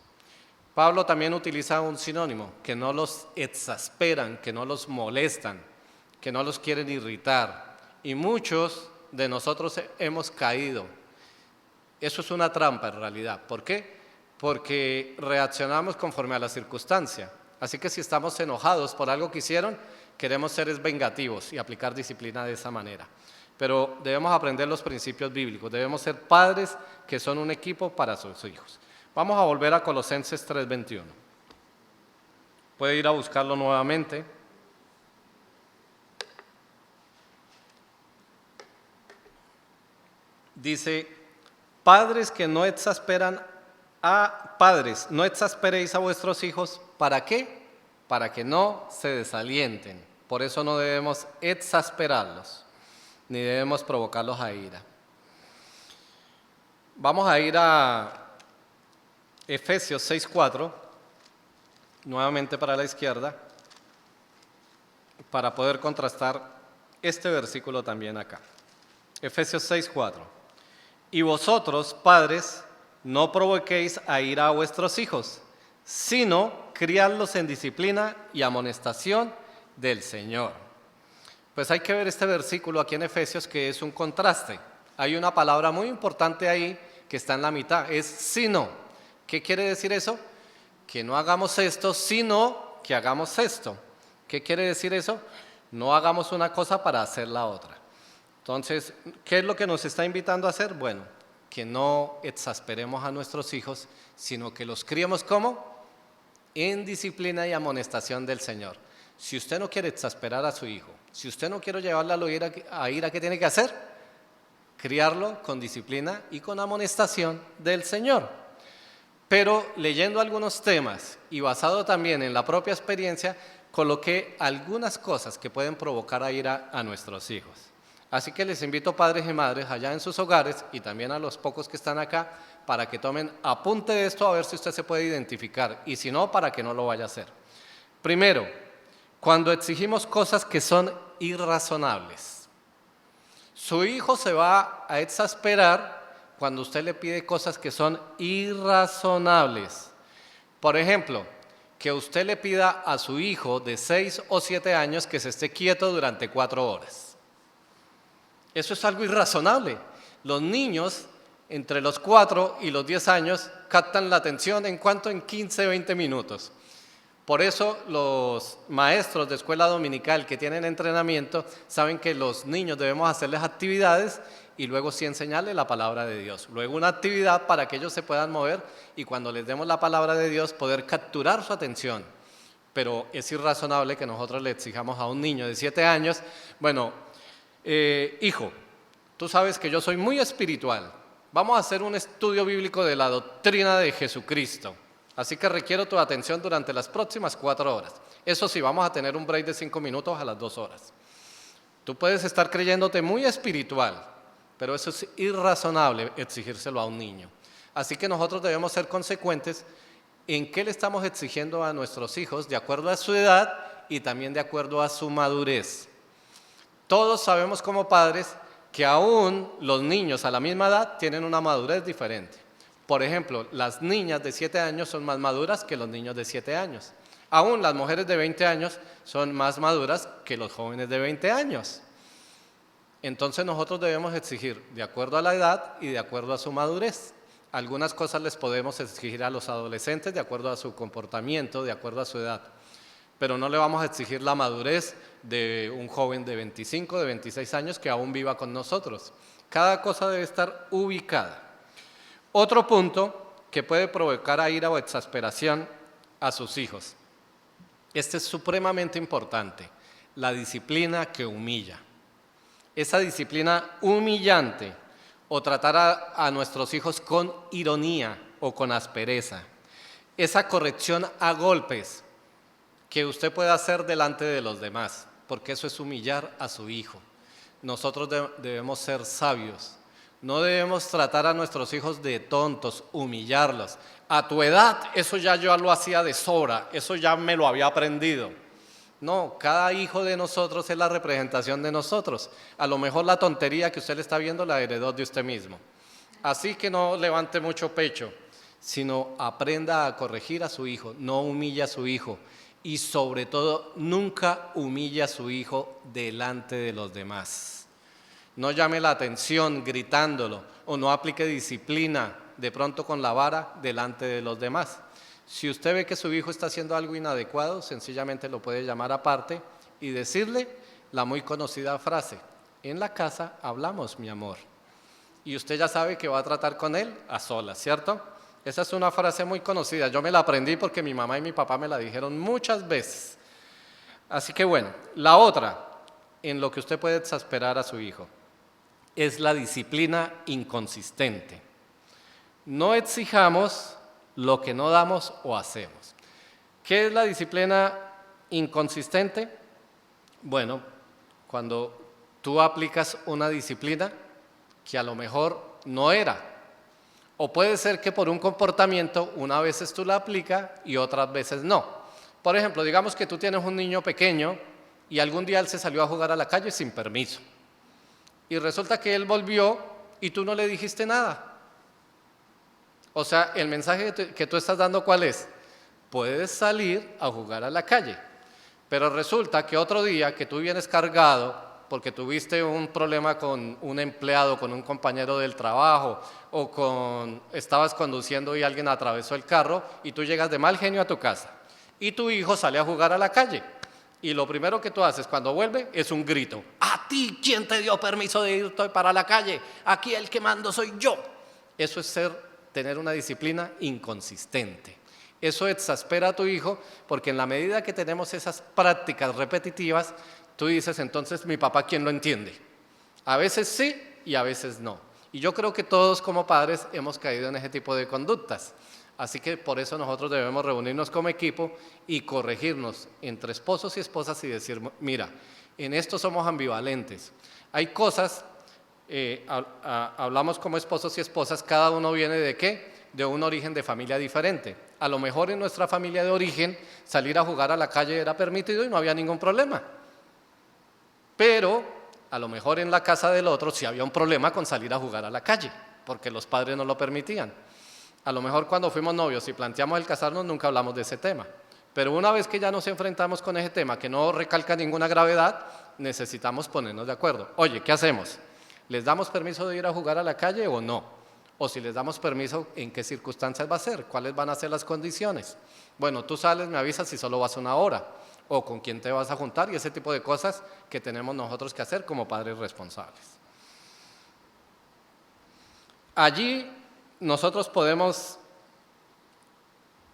Pablo también utiliza un sinónimo, que no los exasperan, que no los molestan, que no los quieren irritar. Y muchos de nosotros hemos caído. Eso es una trampa en realidad. ¿Por qué? Porque reaccionamos conforme a la circunstancia. Así que si estamos enojados por algo que hicieron, queremos ser vengativos y aplicar disciplina de esa manera. Pero debemos aprender los principios bíblicos. Debemos ser padres que son un equipo para sus hijos. Vamos a volver a Colosenses 3:21. Puede ir a buscarlo nuevamente. Dice, padres, no exasperéis a vuestros hijos. ¿Para qué? Para que no se desalienten. Por eso no debemos exasperarlos, ni debemos provocarlos a ira. Vamos a ir a Efesios 6:4, nuevamente para la izquierda, para poder contrastar este versículo también acá. Efesios 6:4. Y vosotros, padres, no provoquéis a ira a vuestros hijos, sino criadlos en disciplina y amonestación del Señor. Pues hay que ver este versículo aquí en Efesios, que es un contraste. Hay una palabra muy importante ahí que está en la mitad, es sino. ¿Qué quiere decir eso? Que no hagamos esto, sino que hagamos esto. ¿Qué quiere decir eso? No hagamos una cosa para hacer la otra. Entonces, ¿qué es lo que nos está invitando a hacer? Bueno, que no exasperemos a nuestros hijos, sino que los criemos ¿cómo? En disciplina y amonestación del Señor. Si usted no quiere exasperar a su hijo, si usted no quiere llevarle a ira, ¿qué tiene que hacer? Criarlo con disciplina y con amonestación del Señor. Pero leyendo algunos temas y basado también en la propia experiencia, coloqué algunas cosas que pueden provocar a ira a nuestros hijos. Así que les invito, padres y madres, allá en sus hogares y también a los pocos que están acá, para que tomen apunte de esto a ver si usted se puede identificar y si no, para que no lo vaya a hacer. Primero, cuando exigimos cosas que son irrazonables. Su hijo se va a exasperar cuando usted le pide cosas que son irrazonables. Por ejemplo, que usted le pida a su hijo de 6 o 7 años que se esté quieto durante 4 horas. Eso es algo irrazonable. Los niños entre los 4 y los 10 años captan la atención en 15, 20 minutos. Por eso los maestros de escuela dominical que tienen entrenamiento saben que los niños debemos hacerles actividades y luego sí enseñarles la palabra de Dios. Luego una actividad para que ellos se puedan mover y cuando les demos la palabra de Dios poder capturar su atención. Pero es irrazonable que nosotros le exijamos a un niño de 7 años, bueno, hijo, tú sabes que yo soy muy espiritual. Vamos a hacer un estudio bíblico de la doctrina de Jesucristo. Así que requiero tu atención durante las próximas 4 horas. Eso sí, vamos a tener un break de 5 minutos a las 2 horas. Tú puedes estar creyéndote muy espiritual, pero eso es irrazonable exigírselo a un niño. Así que nosotros debemos ser consecuentes en qué le estamos exigiendo a nuestros hijos de acuerdo a su edad y también de acuerdo a su madurez. Todos sabemos como padres que aún los niños a la misma edad tienen una madurez diferente. Por ejemplo, las niñas de 7 años son más maduras que los niños de 7 años. Aún las mujeres de 20 años son más maduras que los jóvenes de 20 años. Entonces nosotros debemos exigir de acuerdo a la edad y de acuerdo a su madurez. Algunas cosas les podemos exigir a los adolescentes de acuerdo a su comportamiento, de acuerdo a su edad. Pero no le vamos a exigir la madurez de un joven de 25, de 26 años que aún viva con nosotros. Cada cosa debe estar ubicada. Otro punto que puede provocar a ira o exasperación a sus hijos. Este es supremamente importante, la disciplina que humilla. Esa disciplina humillante o tratar a nuestros hijos con ironía o con aspereza. Esa corrección a golpes que usted puede hacer delante de los demás, porque eso es humillar a su hijo. Nosotros debemos ser sabios. No debemos tratar a nuestros hijos de tontos, humillarlos. A tu edad, eso ya yo lo hacía de sobra, eso ya me lo había aprendido. No, cada hijo de nosotros es la representación de nosotros. A lo mejor la tontería que usted le está viendo la heredó de usted mismo. Así que no levante mucho pecho, sino aprenda a corregir a su hijo, no humille a su hijo. Y sobre todo, nunca humille a su hijo delante de los demás. No llame la atención gritándolo o no aplique disciplina de pronto con la vara delante de los demás. Si usted ve que su hijo está haciendo algo inadecuado, sencillamente lo puede llamar aparte y decirle la muy conocida frase: en la casa hablamos, mi amor. Y usted ya sabe que va a tratar con él a solas, ¿cierto? Esa es una frase muy conocida. Yo me la aprendí porque mi mamá y mi papá me la dijeron muchas veces. Así que bueno, la otra en lo que usted puede exasperar a su hijo es la disciplina inconsistente. No exijamos lo que no damos o hacemos. ¿Qué es la disciplina inconsistente? Bueno, cuando tú aplicas una disciplina que a lo mejor no era, o puede ser que por un comportamiento una veces tú la aplicas y otras veces no. Por ejemplo, digamos que tú tienes un niño pequeño y algún día él se salió a jugar a la calle sin permiso. Y resulta que él volvió y tú no le dijiste nada. O sea, el mensaje que tú estás dando, ¿cuál es? Puedes salir a jugar a la calle, pero resulta que otro día que tú vienes cargado porque tuviste un problema con un empleado, con un compañero del trabajo, o estabas conduciendo y alguien atravesó el carro y tú llegas de mal genio a tu casa y tu hijo sale a jugar a la calle. Y lo primero que tú haces cuando vuelve es un grito: ¿a ti quién te dio permiso de irte para la calle? Aquí el que mando soy yo. Eso es tener una disciplina inconsistente. Eso exaspera a tu hijo porque en la medida que tenemos esas prácticas repetitivas, tú dices, entonces mi papá, ¿quién lo entiende? A veces sí y a veces no. Y yo creo que todos como padres hemos caído en ese tipo de conductas. Así que por eso nosotros debemos reunirnos como equipo y corregirnos entre esposos y esposas y decir, mira, en esto somos ambivalentes. Hay cosas, hablamos como esposos y esposas, cada uno viene ¿de qué? De un origen de familia diferente. A lo mejor en nuestra familia de origen salir a jugar a la calle era permitido y no había ningún problema. Pero a lo mejor en la casa del otro sí había un problema con salir a jugar a la calle, porque los padres no lo permitían. A lo mejor cuando fuimos novios y planteamos el casarnos nunca hablamos de ese tema. Pero una vez que ya nos enfrentamos con ese tema, que no recalca ninguna gravedad, necesitamos ponernos de acuerdo. Oye, ¿qué hacemos? ¿Les damos permiso de ir a jugar a la calle o no? O si les damos permiso, ¿en qué circunstancias va a ser? ¿Cuáles van a ser las condiciones? Bueno, tú sales, me avisas si solo vas una hora, o con quién te vas a juntar, y ese tipo de cosas que tenemos nosotros que hacer como padres responsables. Allí nosotros podemos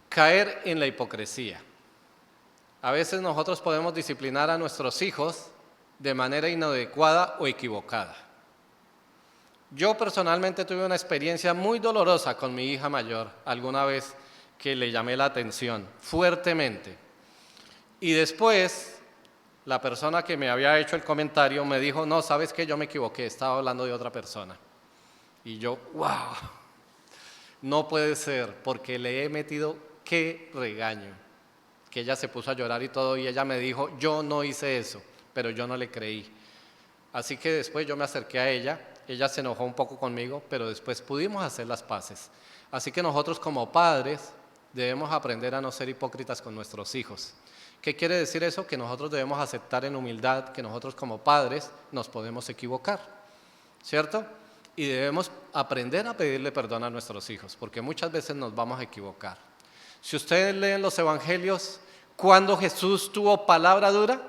caer en la hipocresía. A veces nosotros podemos disciplinar a nuestros hijos de manera inadecuada o equivocada. Yo personalmente tuve una experiencia muy dolorosa con mi hija mayor, alguna vez que le llamé la atención fuertemente. Y después, la persona que me había hecho el comentario me dijo, no, ¿sabes qué? Yo me equivoqué, estaba hablando de otra persona. Y yo, wow, no puede ser, porque le he metido qué regaño. Que ella se puso a llorar y todo, y ella me dijo, yo no hice eso, pero yo no le creí. Así que después yo me acerqué a ella se enojó un poco conmigo, pero después pudimos hacer las paces. Así que nosotros como padres debemos aprender a no ser hipócritas con nuestros hijos. ¿Qué quiere decir eso? Que nosotros debemos aceptar en humildad que nosotros como padres nos podemos equivocar, ¿cierto? Y debemos aprender a pedirle perdón a nuestros hijos, porque muchas veces nos vamos a equivocar. Si ustedes leen los evangelios, ¿cuándo Jesús tuvo palabra dura?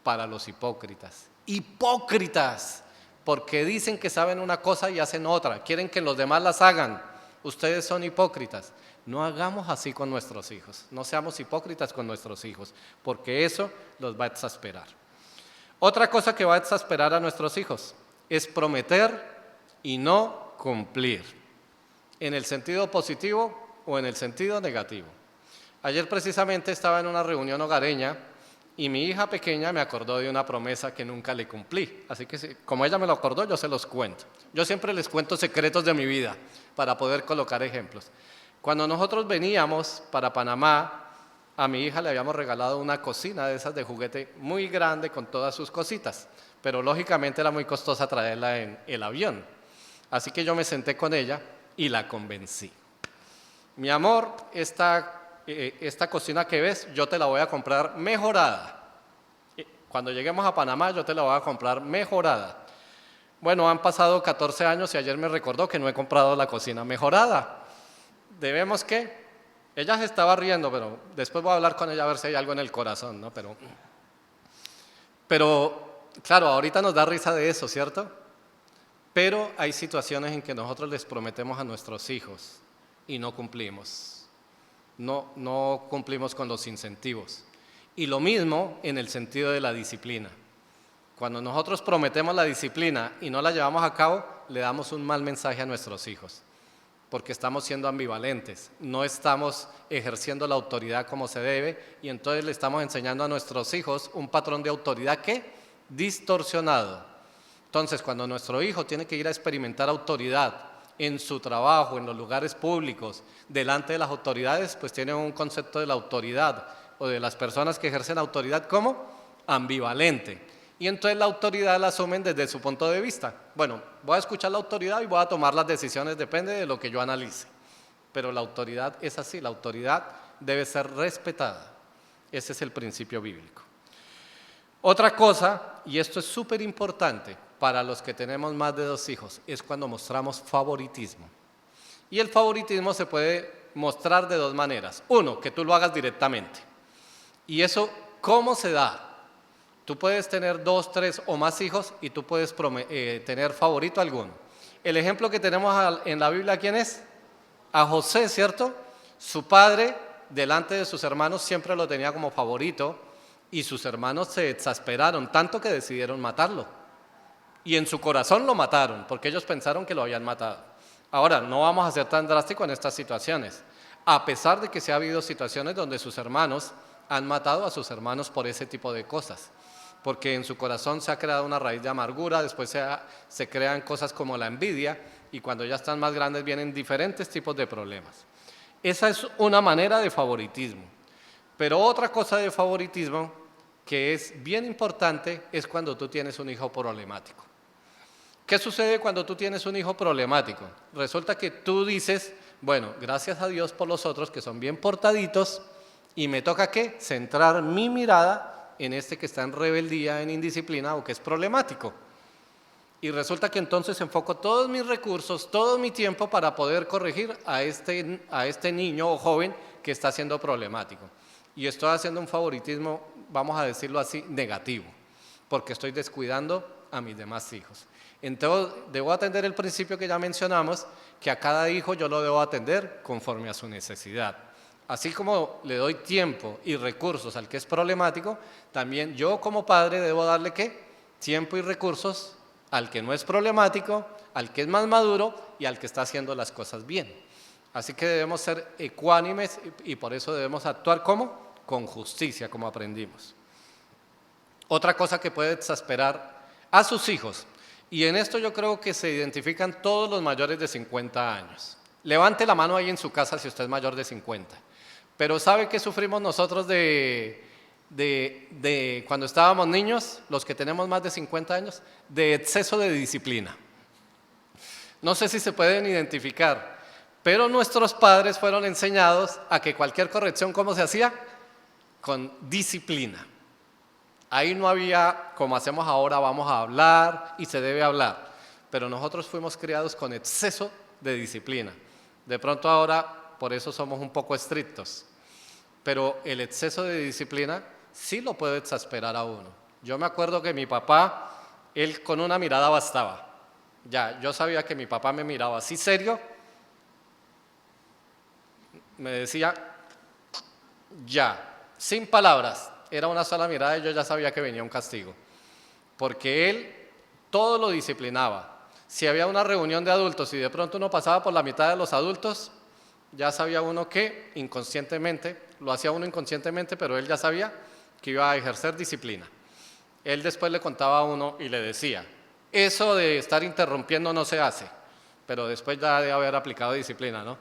Para los hipócritas. Hipócritas, porque dicen que saben una cosa y hacen otra, quieren que los demás las hagan. Ustedes son hipócritas. No hagamos así con nuestros hijos, no seamos hipócritas con nuestros hijos, porque eso los va a exasperar. Otra cosa que va a exasperar a nuestros hijos es prometer y no cumplir, en el sentido positivo o en el sentido negativo. Ayer precisamente estaba en una reunión hogareña y mi hija pequeña me acordó de una promesa que nunca le cumplí, así que como ella me lo acordó, yo se los cuento. Yo siempre les cuento secretos de mi vida para poder colocar ejemplos. Cuando nosotros veníamos para Panamá, a mi hija le habíamos regalado una cocina de esas de juguete muy grande con todas sus cositas, pero lógicamente era muy costosa traerla en el avión. Así que yo me senté con ella y la convencí. Mi amor, esta cocina que ves, yo te la voy a comprar mejorada. Cuando lleguemos a Panamá, yo te la voy a comprar mejorada. Bueno, han pasado 14 años y ayer me recordó que no he comprado la cocina mejorada. Debemos que, ella se estaba riendo, pero después voy a hablar con ella a ver si hay algo en el corazón, ¿no? Pero claro, ahorita nos da risa de eso, ¿cierto? Pero hay situaciones en que nosotros les prometemos a nuestros hijos y no cumplimos. No cumplimos con los incentivos. Y lo mismo en el sentido de la disciplina. Cuando nosotros prometemos la disciplina y no la llevamos a cabo, le damos un mal mensaje a nuestros hijos, porque estamos siendo ambivalentes, no estamos ejerciendo la autoridad como se debe y entonces le estamos enseñando a nuestros hijos un patrón de autoridad que distorsionado. Entonces, cuando nuestro hijo tiene que ir a experimentar autoridad en su trabajo, en los lugares públicos, delante de las autoridades, pues tiene un concepto de la autoridad o de las personas que ejercen autoridad como ambivalente. Y entonces la autoridad la asumen desde su punto de vista. Bueno, voy a escuchar la autoridad y voy a tomar las decisiones, depende de lo que yo analice. Pero la autoridad es así, la autoridad debe ser respetada. Ese es el principio bíblico. Otra cosa, y esto es súper importante para los que tenemos más de 2 hijos, es cuando mostramos favoritismo. Y el favoritismo se puede mostrar de 2 maneras. Uno, que tú lo hagas directamente. ¿Y eso cómo se da? Tú puedes tener 2, 3 o más hijos y tú puedes tener favorito alguno. El ejemplo que tenemos en la Biblia, ¿quién es? A José, ¿cierto? Su padre, delante de sus hermanos, siempre lo tenía como favorito y sus hermanos se exasperaron tanto que decidieron matarlo. Y en su corazón lo mataron porque ellos pensaron que lo habían matado. Ahora, no vamos a ser tan drásticos en estas situaciones, a pesar de que se ha habido situaciones donde sus hermanos han matado a sus hermanos por ese tipo de cosas, porque en su corazón se ha creado una raíz de amargura, después se crean cosas como la envidia, y cuando ya están más grandes vienen diferentes tipos de problemas. Esa es una manera de favoritismo. Pero otra cosa de favoritismo que es bien importante es cuando tú tienes un hijo problemático. ¿Qué sucede cuando tú tienes un hijo problemático? Resulta que tú dices, bueno, gracias a Dios por los otros que son bien portaditos, y me toca ¿qué? Centrar mi mirada en este que está en rebeldía, en indisciplina o que es problemático. Y resulta que entonces enfoco todos mis recursos, todo mi tiempo para poder corregir a este niño o joven que está siendo problemático. Y estoy haciendo un favoritismo, vamos a decirlo así, negativo, porque estoy descuidando a mis demás hijos. Entonces, debo atender el principio que ya mencionamos, que a cada hijo yo lo debo atender conforme a su necesidad. Así como le doy tiempo y recursos al que es problemático, también yo como padre debo darle ¿qué? Tiempo y recursos al que no es problemático, al que es más maduro y al que está haciendo las cosas bien. Así que debemos ser ecuánimes y por eso debemos actuar ¿cómo? Con justicia, como aprendimos. Otra cosa que puede exasperar a sus hijos, y en esto yo creo que se identifican todos los mayores de 50 años. Levante la mano ahí en su casa si usted es mayor de 50. Pero ¿sabe qué sufrimos nosotros de cuando estábamos niños, los que tenemos más de 50 años? De exceso de disciplina. No sé si se pueden identificar, Pero nuestros padres fueron enseñados a que cualquier corrección, ¿cómo se hacía? Con disciplina. Ahí no había, como hacemos ahora, vamos a hablar y se debe hablar. Pero nosotros fuimos criados con exceso de disciplina. De pronto ahora, por eso somos un poco estrictos. Pero el exceso de disciplina sí lo puede exasperar a uno. Yo me acuerdo que mi papá, él con una mirada bastaba. Ya, yo sabía que mi papá me miraba así serio, me decía, ya, sin palabras. Era una sola mirada y yo ya sabía que venía un castigo. Porque él todo lo disciplinaba. Si había una reunión de adultos y de pronto uno pasaba por la mitad de los adultos, ya sabía uno que inconscientemente, lo hacía uno inconscientemente, pero él ya sabía que iba a ejercer disciplina. Él después le contaba a uno y le decía, eso de estar interrumpiendo no se hace, pero después ya de haber aplicado disciplina, ¿no?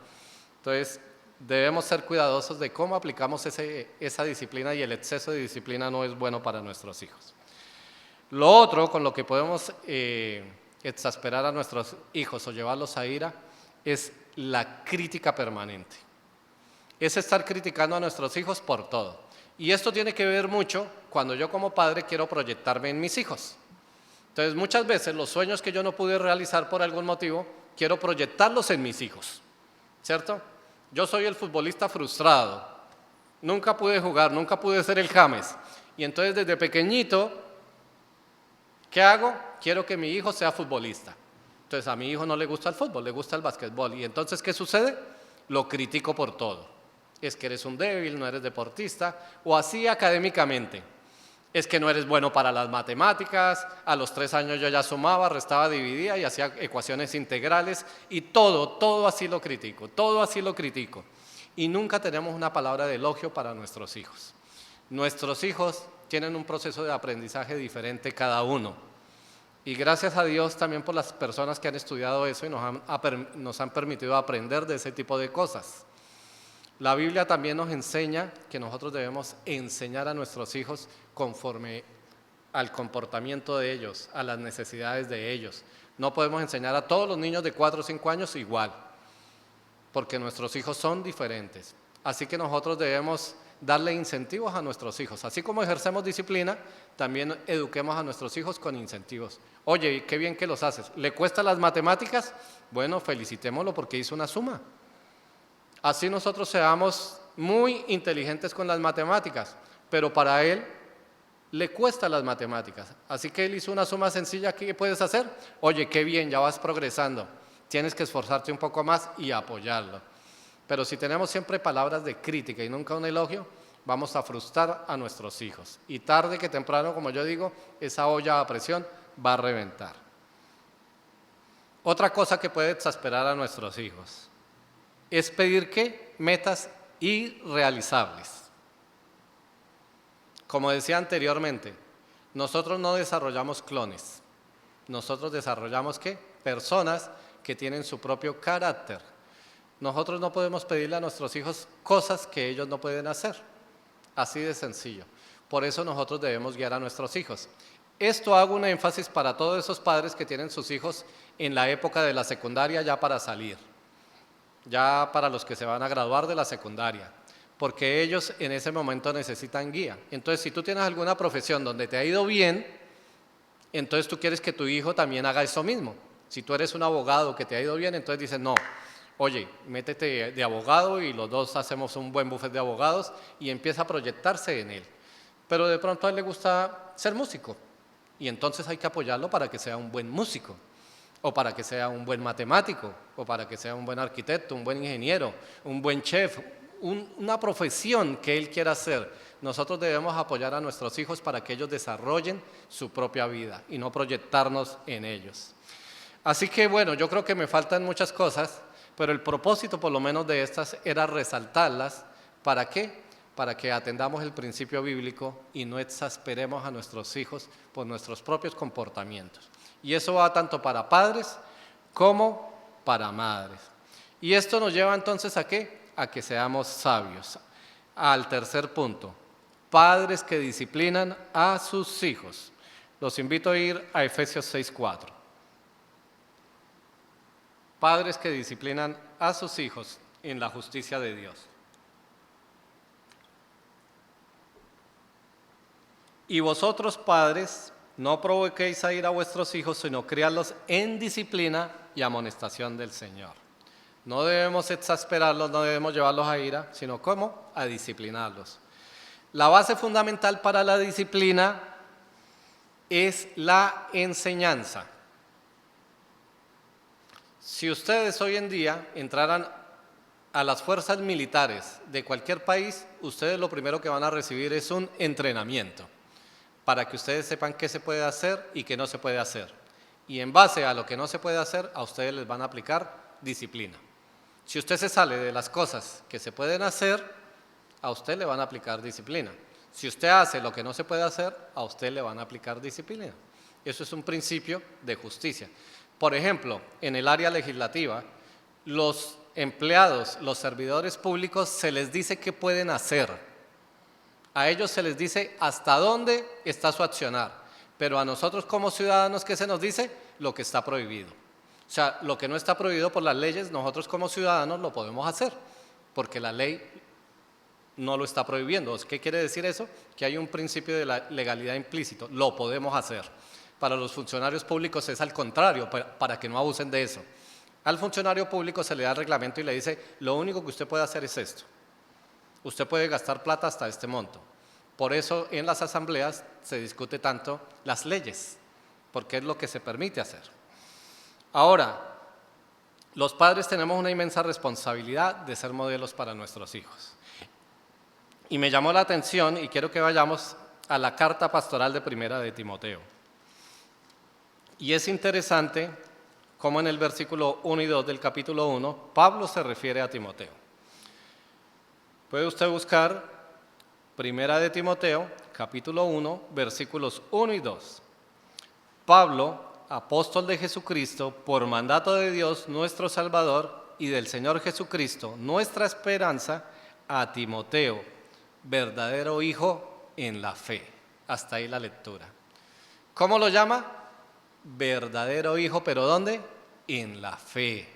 Entonces, debemos ser cuidadosos de cómo aplicamos esa disciplina, y el exceso de disciplina no es bueno para nuestros hijos. Lo otro con lo que podemos exasperar a nuestros hijos o llevarlos a ira es la crítica permanente. Es estar criticando a nuestros hijos por todo. Y esto tiene que ver mucho cuando yo como padre quiero proyectarme en mis hijos. Entonces muchas veces los sueños que yo no pude realizar por algún motivo, quiero proyectarlos en mis hijos, ¿cierto? Yo soy el futbolista frustrado, nunca pude jugar, nunca pude ser el James. Y entonces desde pequeñito, ¿qué hago? Quiero que mi hijo sea futbolista. Entonces a mi hijo no le gusta el fútbol, le gusta el básquetbol. Y entonces, ¿qué sucede? Lo critico por todo. Es que eres un débil, no eres deportista, o así académicamente. Es que no eres bueno para las matemáticas, a los 3 años yo ya sumaba, restaba, dividía y hacía ecuaciones integrales, y todo así lo critico, todo así lo critico. Y nunca tenemos una palabra de elogio para nuestros hijos. Nuestros hijos tienen un proceso de aprendizaje diferente cada uno. Y gracias a Dios también por las personas que han estudiado eso y nos han permitido aprender de ese tipo de cosas. La Biblia también nos enseña que nosotros debemos enseñar a nuestros hijos conforme al comportamiento de ellos, a las necesidades de ellos. No podemos enseñar a todos los niños de 4 o 5 años igual, porque nuestros hijos son diferentes. Así que nosotros debemos darle incentivos a nuestros hijos. Así como ejercemos disciplina, también eduquemos a nuestros hijos con incentivos. Oye, qué bien que los haces. ¿Le cuesta las matemáticas? Bueno, felicitémoslo porque hizo una suma. Así nosotros seamos muy inteligentes con las matemáticas, pero para él le cuesta las matemáticas. Así que él hizo una suma sencilla. ¿Qué puedes hacer? Oye, qué bien, ya vas progresando. Tienes que esforzarte un poco más y apoyarlo. Pero si tenemos siempre palabras de crítica y nunca un elogio, vamos a frustrar a nuestros hijos. Y tarde que temprano, como yo digo, esa olla a presión va a reventar. Otra cosa que puede exasperar a nuestros hijos es pedir ¿qué? Metas irrealizables. Como decía anteriormente, nosotros no desarrollamos clones. Nosotros desarrollamos ¿qué? Personas que tienen su propio carácter. Nosotros no podemos pedirle a nuestros hijos cosas que ellos no pueden hacer. Así de sencillo. Por eso nosotros debemos guiar a nuestros hijos. Esto hago un énfasis para todos esos padres que tienen sus hijos en la época de la secundaria ya para salir. Ya para los que se van a graduar de la secundaria. Porque ellos en ese momento necesitan guía. Entonces, si tú tienes alguna profesión donde te ha ido bien, entonces tú quieres que tu hijo también haga eso mismo. Si tú eres un abogado que te ha ido bien, entonces dices, no, oye, métete de abogado y los dos hacemos un buen buffet de abogados, y empieza a proyectarse en él. Pero de pronto a él le gusta ser músico y entonces hay que apoyarlo para que sea un buen músico, o para que sea un buen matemático, o para que sea un buen arquitecto, un buen ingeniero, un buen chef, una profesión que él quiera hacer. Nosotros debemos apoyar a nuestros hijos para que ellos desarrollen su propia vida y no proyectarnos en ellos. Así que bueno, yo creo que me faltan muchas cosas, pero el propósito por lo menos de estas era resaltarlas. ¿Para qué? Para que atendamos el principio bíblico y no exasperemos a nuestros hijos por nuestros propios comportamientos. Y eso va tanto para padres como para madres. Y esto nos lleva entonces ¿a qué? A que seamos sabios. Al tercer punto, padres que disciplinan a sus hijos. Los invito a ir a Efesios 6:4. Padres que disciplinan a sus hijos en la justicia de Dios. Y vosotros, padres, no provoquéis a ira a vuestros hijos, sino criadlos en disciplina y amonestación del Señor. No debemos exasperarlos, no debemos llevarlos a ira, sino ¿cómo? A disciplinarlos. La base fundamental para la disciplina es la enseñanza. Si ustedes hoy en día entraran a las fuerzas militares de cualquier país, ustedes lo primero que van a recibir es un entrenamiento para que ustedes sepan qué se puede hacer y qué no se puede hacer. Y en base a lo que no se puede hacer, a ustedes les van a aplicar disciplina. Si usted se sale de las cosas que se pueden hacer, a usted le van a aplicar disciplina. Si usted hace lo que no se puede hacer, a usted le van a aplicar disciplina. Eso es un principio de justicia. Por ejemplo, en el área legislativa, los empleados, los servidores públicos, se les dice qué pueden hacer. A ellos se les dice hasta dónde está su accionar, pero a nosotros como ciudadanos, ¿qué se nos dice? Lo que está prohibido. O sea, lo que no está prohibido por las leyes, nosotros como ciudadanos lo podemos hacer, porque la ley no lo está prohibiendo. ¿Qué quiere decir eso? Que hay un principio de la legalidad implícito, lo podemos hacer. Para los funcionarios públicos es al contrario, para que no abusen de eso. Al funcionario público se le da el reglamento y le dice, lo único que usted puede hacer es esto. Usted puede gastar plata hasta este monto. Por eso en las asambleas se discute tanto las leyes, porque es lo que se permite hacer. Ahora, los padres tenemos una inmensa responsabilidad de ser modelos para nuestros hijos. Y me llamó la atención, y quiero que vayamos a la carta pastoral de Primera de Timoteo. Y es interesante cómo en el versículo 1 y 2 del capítulo 1, Pablo se refiere a Timoteo. Puede usted buscar Primera de Timoteo, capítulo 1, versículos 1 y 2. Pablo, apóstol de Jesucristo, por mandato de Dios nuestro Salvador y del Señor Jesucristo, nuestra esperanza, a Timoteo, verdadero hijo en la fe. Hasta ahí la lectura. ¿Cómo lo llama? Verdadero hijo, ¿pero dónde? En la fe.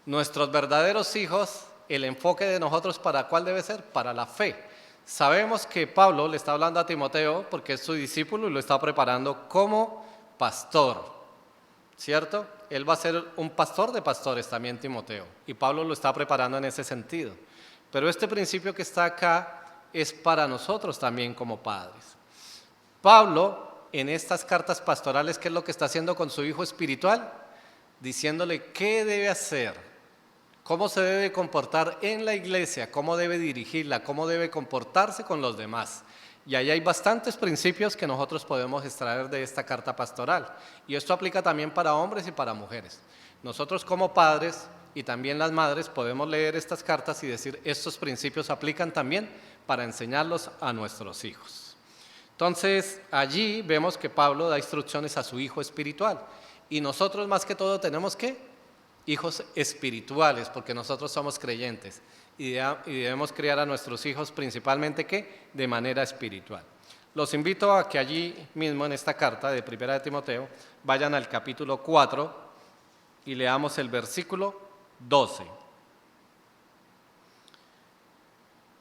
Nuestros verdaderos hijos, el enfoque de nosotros, ¿para cuál debe ser? Para la fe. Sabemos que Pablo le está hablando a Timoteo porque es su discípulo y lo está preparando como pastor, ¿cierto? Él va a ser un pastor de pastores también, Timoteo, y Pablo lo está preparando en ese sentido. Pero este principio que está acá es para nosotros también como padres. Pablo, en estas cartas pastorales, ¿qué es lo que está haciendo con su hijo espiritual? Diciéndole qué debe hacer, cómo se debe comportar en la iglesia, cómo debe dirigirla, cómo debe comportarse con los demás. Y ahí hay bastantes principios que nosotros podemos extraer de esta carta pastoral. Y esto aplica también para hombres y para mujeres. Nosotros como padres y también las madres podemos leer estas cartas y decir, estos principios aplican también para enseñarlos a nuestros hijos. Entonces, allí vemos que Pablo da instrucciones a su hijo espiritual. Y nosotros más que todo tenemos ¿qué? Hijos espirituales, porque nosotros somos creyentes. Y debemos criar a nuestros hijos principalmente ¿qué? De manera espiritual. Los invito a que allí mismo en esta carta de Primera de Timoteo vayan al capítulo 4 y leamos el versículo 12.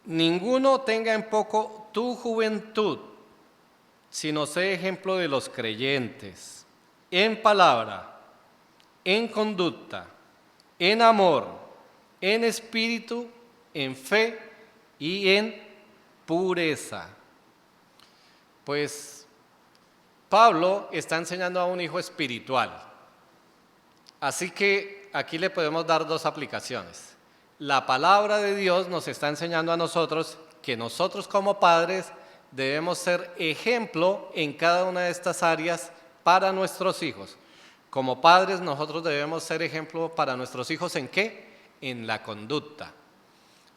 Ninguno tenga en poco tu juventud, sino sé ejemplo de los creyentes, en palabra, en conducta, en amor, en espíritu, en fe y en pureza. Pues Pablo está enseñando a un hijo espiritual. Así que aquí le podemos dar dos aplicaciones. La palabra de Dios nos está enseñando a nosotros que nosotros como padres debemos ser ejemplo en cada una de estas áreas para nuestros hijos. Como padres nosotros debemos ser ejemplo para nuestros hijos ¿en qué? En la conducta.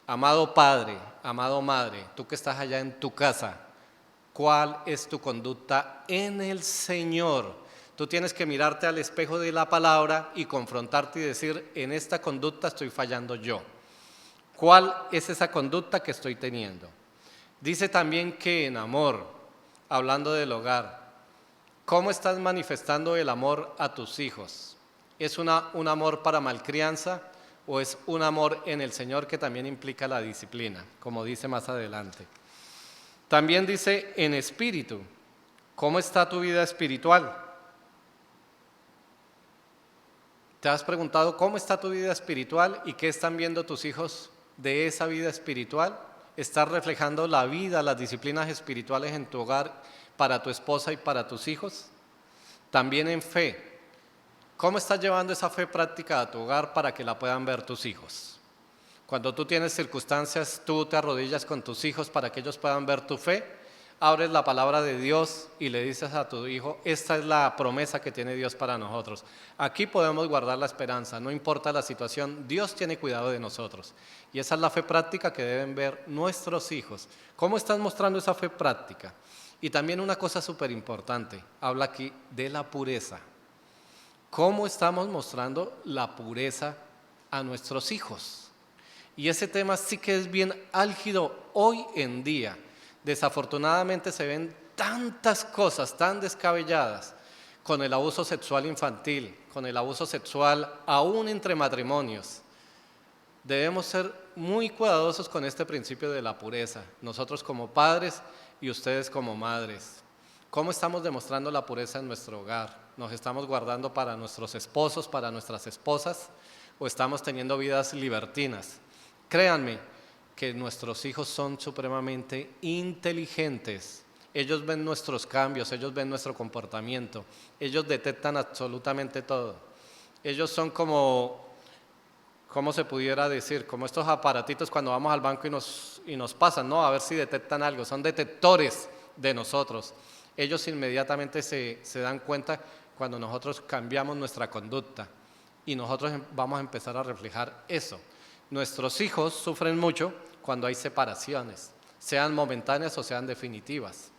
Amado padre, amado madre, tú que estás allá en tu casa, ¿cuál es tu conducta en el Señor? Tú tienes que mirarte al espejo de la palabra y confrontarte y decir, en esta conducta estoy fallando yo. ¿Cuál es esa conducta que estoy teniendo? Dice también que en amor, hablando del hogar, ¿cómo estás manifestando el amor a tus hijos? ¿Es un amor para malcrianza o es un amor en el Señor que también implica la disciplina, como dice más adelante? También dice en espíritu. ¿Cómo está tu vida espiritual? ¿Te has preguntado cómo está tu vida espiritual y qué están viendo tus hijos de esa vida espiritual? ¿Estás reflejando la vida, las disciplinas espirituales en tu hogar para tu esposa y para tus hijos? También en fe. ¿Cómo estás llevando esa fe práctica a tu hogar para que la puedan ver tus hijos? Cuando tú tienes circunstancias, tú te arrodillas con tus hijos para que ellos puedan ver tu fe, abres la palabra de Dios y le dices a tu hijo, esta es la promesa que tiene Dios para nosotros. Aquí podemos guardar la esperanza, no importa la situación, Dios tiene cuidado de nosotros. Y esa es la fe práctica que deben ver nuestros hijos. ¿Cómo están mostrando esa fe práctica? Y también una cosa súper importante, habla aquí de la pureza. ¿Cómo estamos mostrando la pureza a nuestros hijos? Y ese tema sí que es bien álgido hoy en día. Desafortunadamente se ven tantas cosas tan descabelladas con el abuso sexual infantil, con el abuso sexual aún entre matrimonios. Debemos ser muy cuidadosos con este principio de la pureza, nosotros como padres y ustedes como madres. ¿Cómo estamos demostrando la pureza en nuestro hogar? ¿Nos estamos guardando para nuestros esposos, para nuestras esposas? ¿O estamos teniendo vidas libertinas? Créanme que nuestros hijos son supremamente inteligentes. Ellos ven nuestros cambios, ellos ven nuestro comportamiento, ellos detectan absolutamente todo. Ellos son como, ¿cómo se pudiera decir? Como estos aparatitos cuando vamos al banco y nos pasan, ¿no? A ver si detectan algo, son detectores de nosotros. Ellos inmediatamente se dan cuenta cuando nosotros cambiamos nuestra conducta y nosotros vamos a empezar a reflejar eso. Nuestros hijos sufren mucho cuando hay separaciones, sean momentáneas o sean definitivas.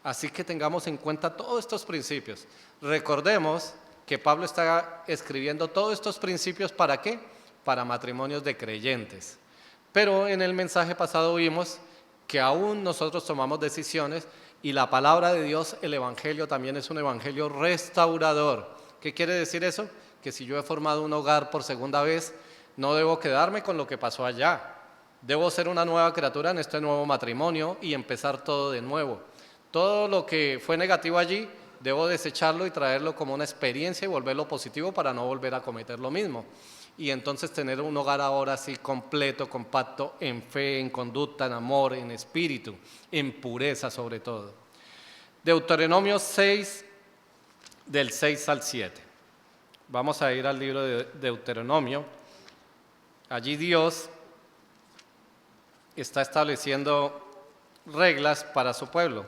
Así que tengamos en cuenta todos estos principios. Recordemos que Pablo está escribiendo todos estos principios ¿para qué? Para matrimonios de creyentes. Pero en el mensaje pasado vimos que aún nosotros tomamos decisiones y la palabra de Dios, el evangelio, también es un evangelio restaurador. ¿Qué quiere decir eso? Que si yo he formado un hogar por segunda vez, no debo quedarme con lo que pasó allá. Debo ser una nueva criatura en este nuevo matrimonio y empezar todo de nuevo. Todo lo que fue negativo allí, debo desecharlo y traerlo como una experiencia y volverlo positivo para no volver a cometer lo mismo. Y entonces tener un hogar ahora así completo, compacto, en fe, en conducta, en amor, en espíritu, en pureza sobre todo. Deuteronomio 6, del 6 al 7. Vamos a ir al libro de Deuteronomio. Allí Dios está estableciendo reglas para su pueblo.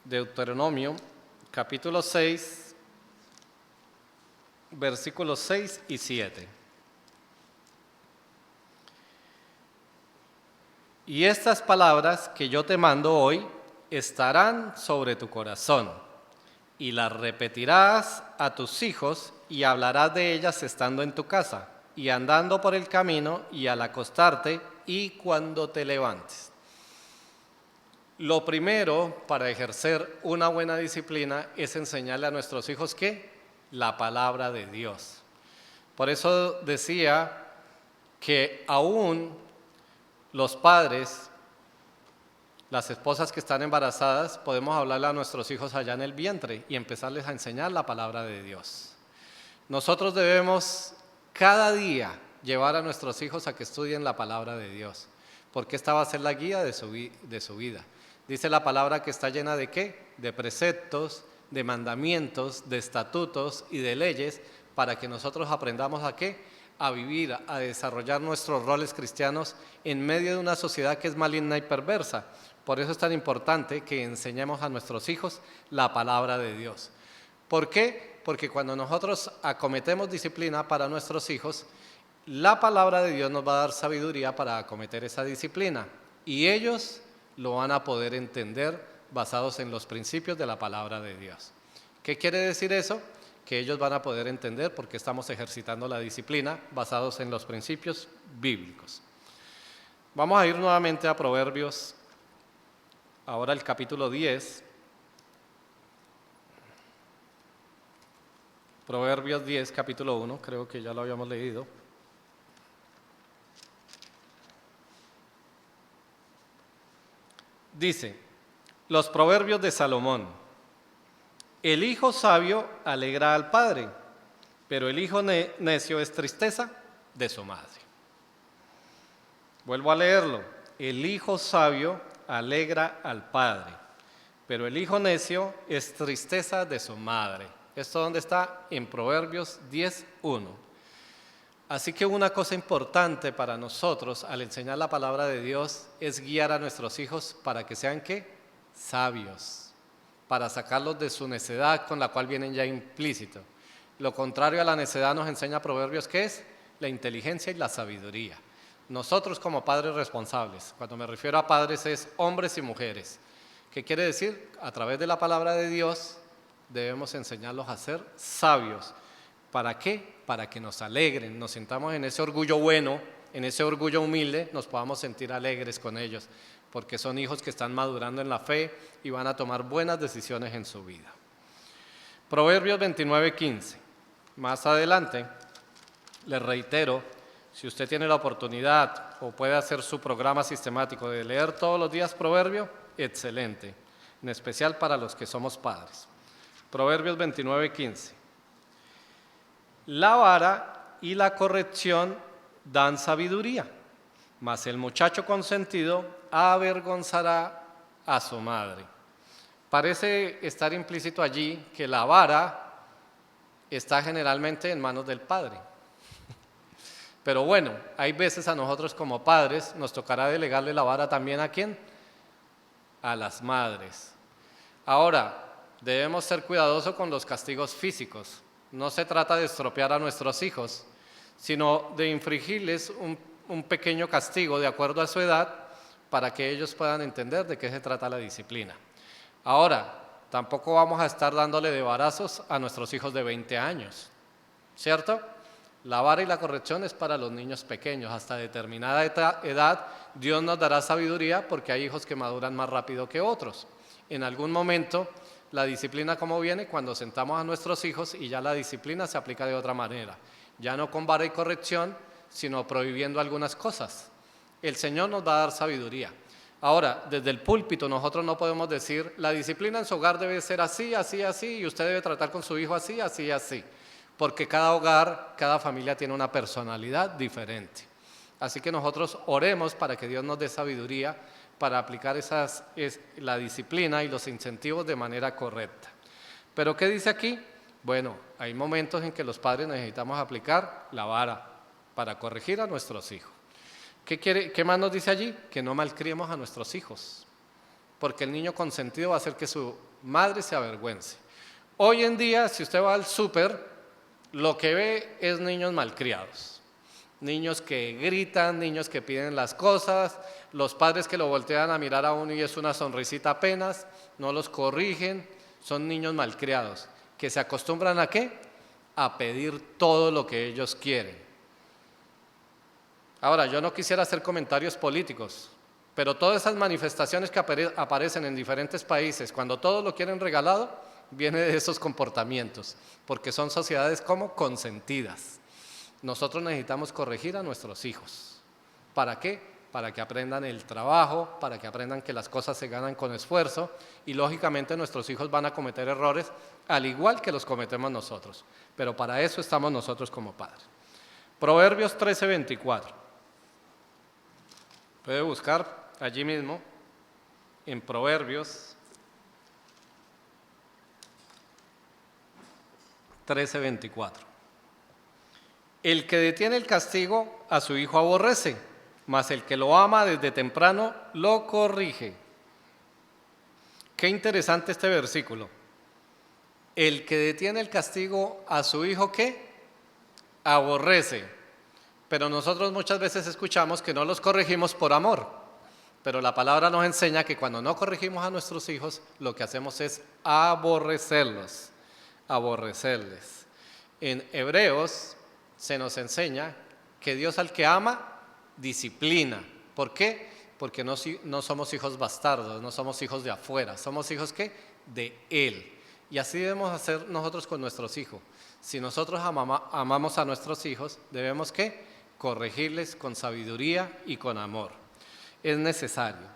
Deuteronomio, capítulo 6, versículos 6 y 7. Y estas palabras que yo te mando hoy estarán sobre tu corazón, y las repetirás a tus hijos y hablarás de ellas estando en tu casa, y andando por el camino, y al acostarte, y cuando te levantes. Lo primero para ejercer una buena disciplina es enseñarle a nuestros hijos ¿qué? La palabra de Dios. Por eso decía que aún los padres, las esposas que están embarazadas, podemos hablarle a nuestros hijos allá en el vientre y empezarles a enseñar la palabra de Dios. Nosotros debemos cada día llevar a nuestros hijos a que estudien la palabra de Dios, porque esta va a ser la guía de su vida. Dice la palabra que está llena de ¿qué? De preceptos, de mandamientos, de estatutos y de leyes para que nosotros aprendamos a ¿qué? A vivir, a desarrollar nuestros roles cristianos en medio de una sociedad que es maligna y perversa. Por eso es tan importante que enseñemos a nuestros hijos la palabra de Dios. ¿Por qué? Porque cuando nosotros acometemos disciplina para nuestros hijos, la palabra de Dios nos va a dar sabiduría para acometer esa disciplina y ellos lo van a poder entender basados en los principios de la palabra de Dios. ¿Qué quiere decir eso? Que ellos van a poder entender porque estamos ejercitando la disciplina basados en los principios bíblicos. Vamos a ir nuevamente a Proverbios ahora el capítulo 10, Proverbios 10, capítulo 1, creo que ya lo habíamos leído. Dice, los proverbios de Salomón: el hijo sabio alegra al padre, pero el hijo necio es tristeza de su madre. Vuelvo a leerlo. El hijo sabio alegra al padre, pero el hijo necio es tristeza de su madre. ¿Esto dónde está? En Proverbios 10:1. Así que una cosa importante para nosotros al enseñar la palabra de Dios es guiar a nuestros hijos para que sean ¿qué? Sabios, para sacarlos de su necedad con la cual vienen ya implícitos. Lo contrario a la necedad nos enseña Proverbios, ¿qué es? La inteligencia y la sabiduría. Nosotros como padres responsables, cuando me refiero a padres es hombres y mujeres. ¿Qué quiere decir? A través de la palabra de Dios debemos enseñarlos a ser sabios. ¿Para qué? Para que nos alegren, nos sintamos en ese orgullo bueno, en ese orgullo humilde, nos podamos sentir alegres con ellos, porque son hijos que están madurando en la fe y van a tomar buenas decisiones en su vida. Proverbios 29:15. Más adelante, les reitero, si usted tiene la oportunidad o puede hacer su programa sistemático de leer todos los días Proverbio, excelente, en especial para los que somos padres. Proverbios 29:15. La vara y la corrección dan sabiduría, mas el muchacho consentido avergonzará a su madre. Parece estar implícito allí que la vara está generalmente en manos del padre. Pero bueno, hay veces a nosotros como padres nos tocará delegarle la vara también ¿a quién? A las madres. Ahora, debemos ser cuidadosos con los castigos físicos. No se trata de estropear a nuestros hijos, sino de infligirles un pequeño castigo de acuerdo a su edad para que ellos puedan entender de qué se trata la disciplina. Ahora, tampoco vamos a estar dándole de varazos a nuestros hijos de 20 años, ¿cierto? La vara y la corrección es para los niños pequeños. Hasta determinada edad Dios nos dará sabiduría porque hay hijos que maduran más rápido que otros. En algún momento la disciplina, ¿cómo viene? Cuando sentamos a nuestros hijos y ya la disciplina se aplica de otra manera. Ya no con vara y corrección, sino prohibiendo algunas cosas. El Señor nos va a dar sabiduría. Ahora, desde el púlpito nosotros no podemos decir, la disciplina en su hogar debe ser así, así, así, y usted debe tratar con su hijo así, así, así. Porque cada hogar, cada familia tiene una personalidad diferente. Así que nosotros oremos para que Dios nos dé sabiduría para aplicar la disciplina y los incentivos de manera correcta. ¿Pero qué dice aquí? Bueno, hay momentos en que los padres necesitamos aplicar la vara para corregir a nuestros hijos. ¿Qué más nos dice allí? Que no malcriemos a nuestros hijos, porque el niño consentido va a hacer que su madre se avergüence. Hoy en día, si usted va al súper, lo que ve es niños malcriados. Niños que gritan, niños que piden las cosas, los padres que lo voltean a mirar a uno y es una sonrisita apenas, no los corrigen, son niños malcriados, que se acostumbran ¿a qué? A pedir todo lo que ellos quieren. Ahora, yo no quisiera hacer comentarios políticos, pero todas esas manifestaciones que aparecen en diferentes países, cuando todos lo quieren regalado, viene de esos comportamientos, porque son sociedades como consentidas. Nosotros necesitamos corregir a nuestros hijos. ¿Para qué? Para que aprendan el trabajo, para que aprendan que las cosas se ganan con esfuerzo y lógicamente nuestros hijos van a cometer errores al igual que los cometemos nosotros. Pero para eso estamos nosotros como padres. Proverbios 13:24. Puede buscar allí mismo en Proverbios 13:24. El que detiene el castigo a su hijo aborrece, mas el que lo ama desde temprano lo corrige. Qué interesante este versículo. El que detiene el castigo a su hijo, ¿qué? Aborrece. Pero nosotros muchas veces escuchamos que no los corregimos por amor. Pero la palabra nos enseña que cuando no corregimos a nuestros hijos, lo que hacemos es aborrecerlos. Aborrecerles. En Hebreos se nos enseña que Dios al que ama, disciplina. ¿Por qué? Porque no somos hijos bastardos, no somos hijos de afuera, somos hijos ¿qué? De Él. Y así debemos hacer nosotros con nuestros hijos. Si nosotros amamos a nuestros hijos, debemos ¿qué? Corregirles con sabiduría y con amor. Es necesario.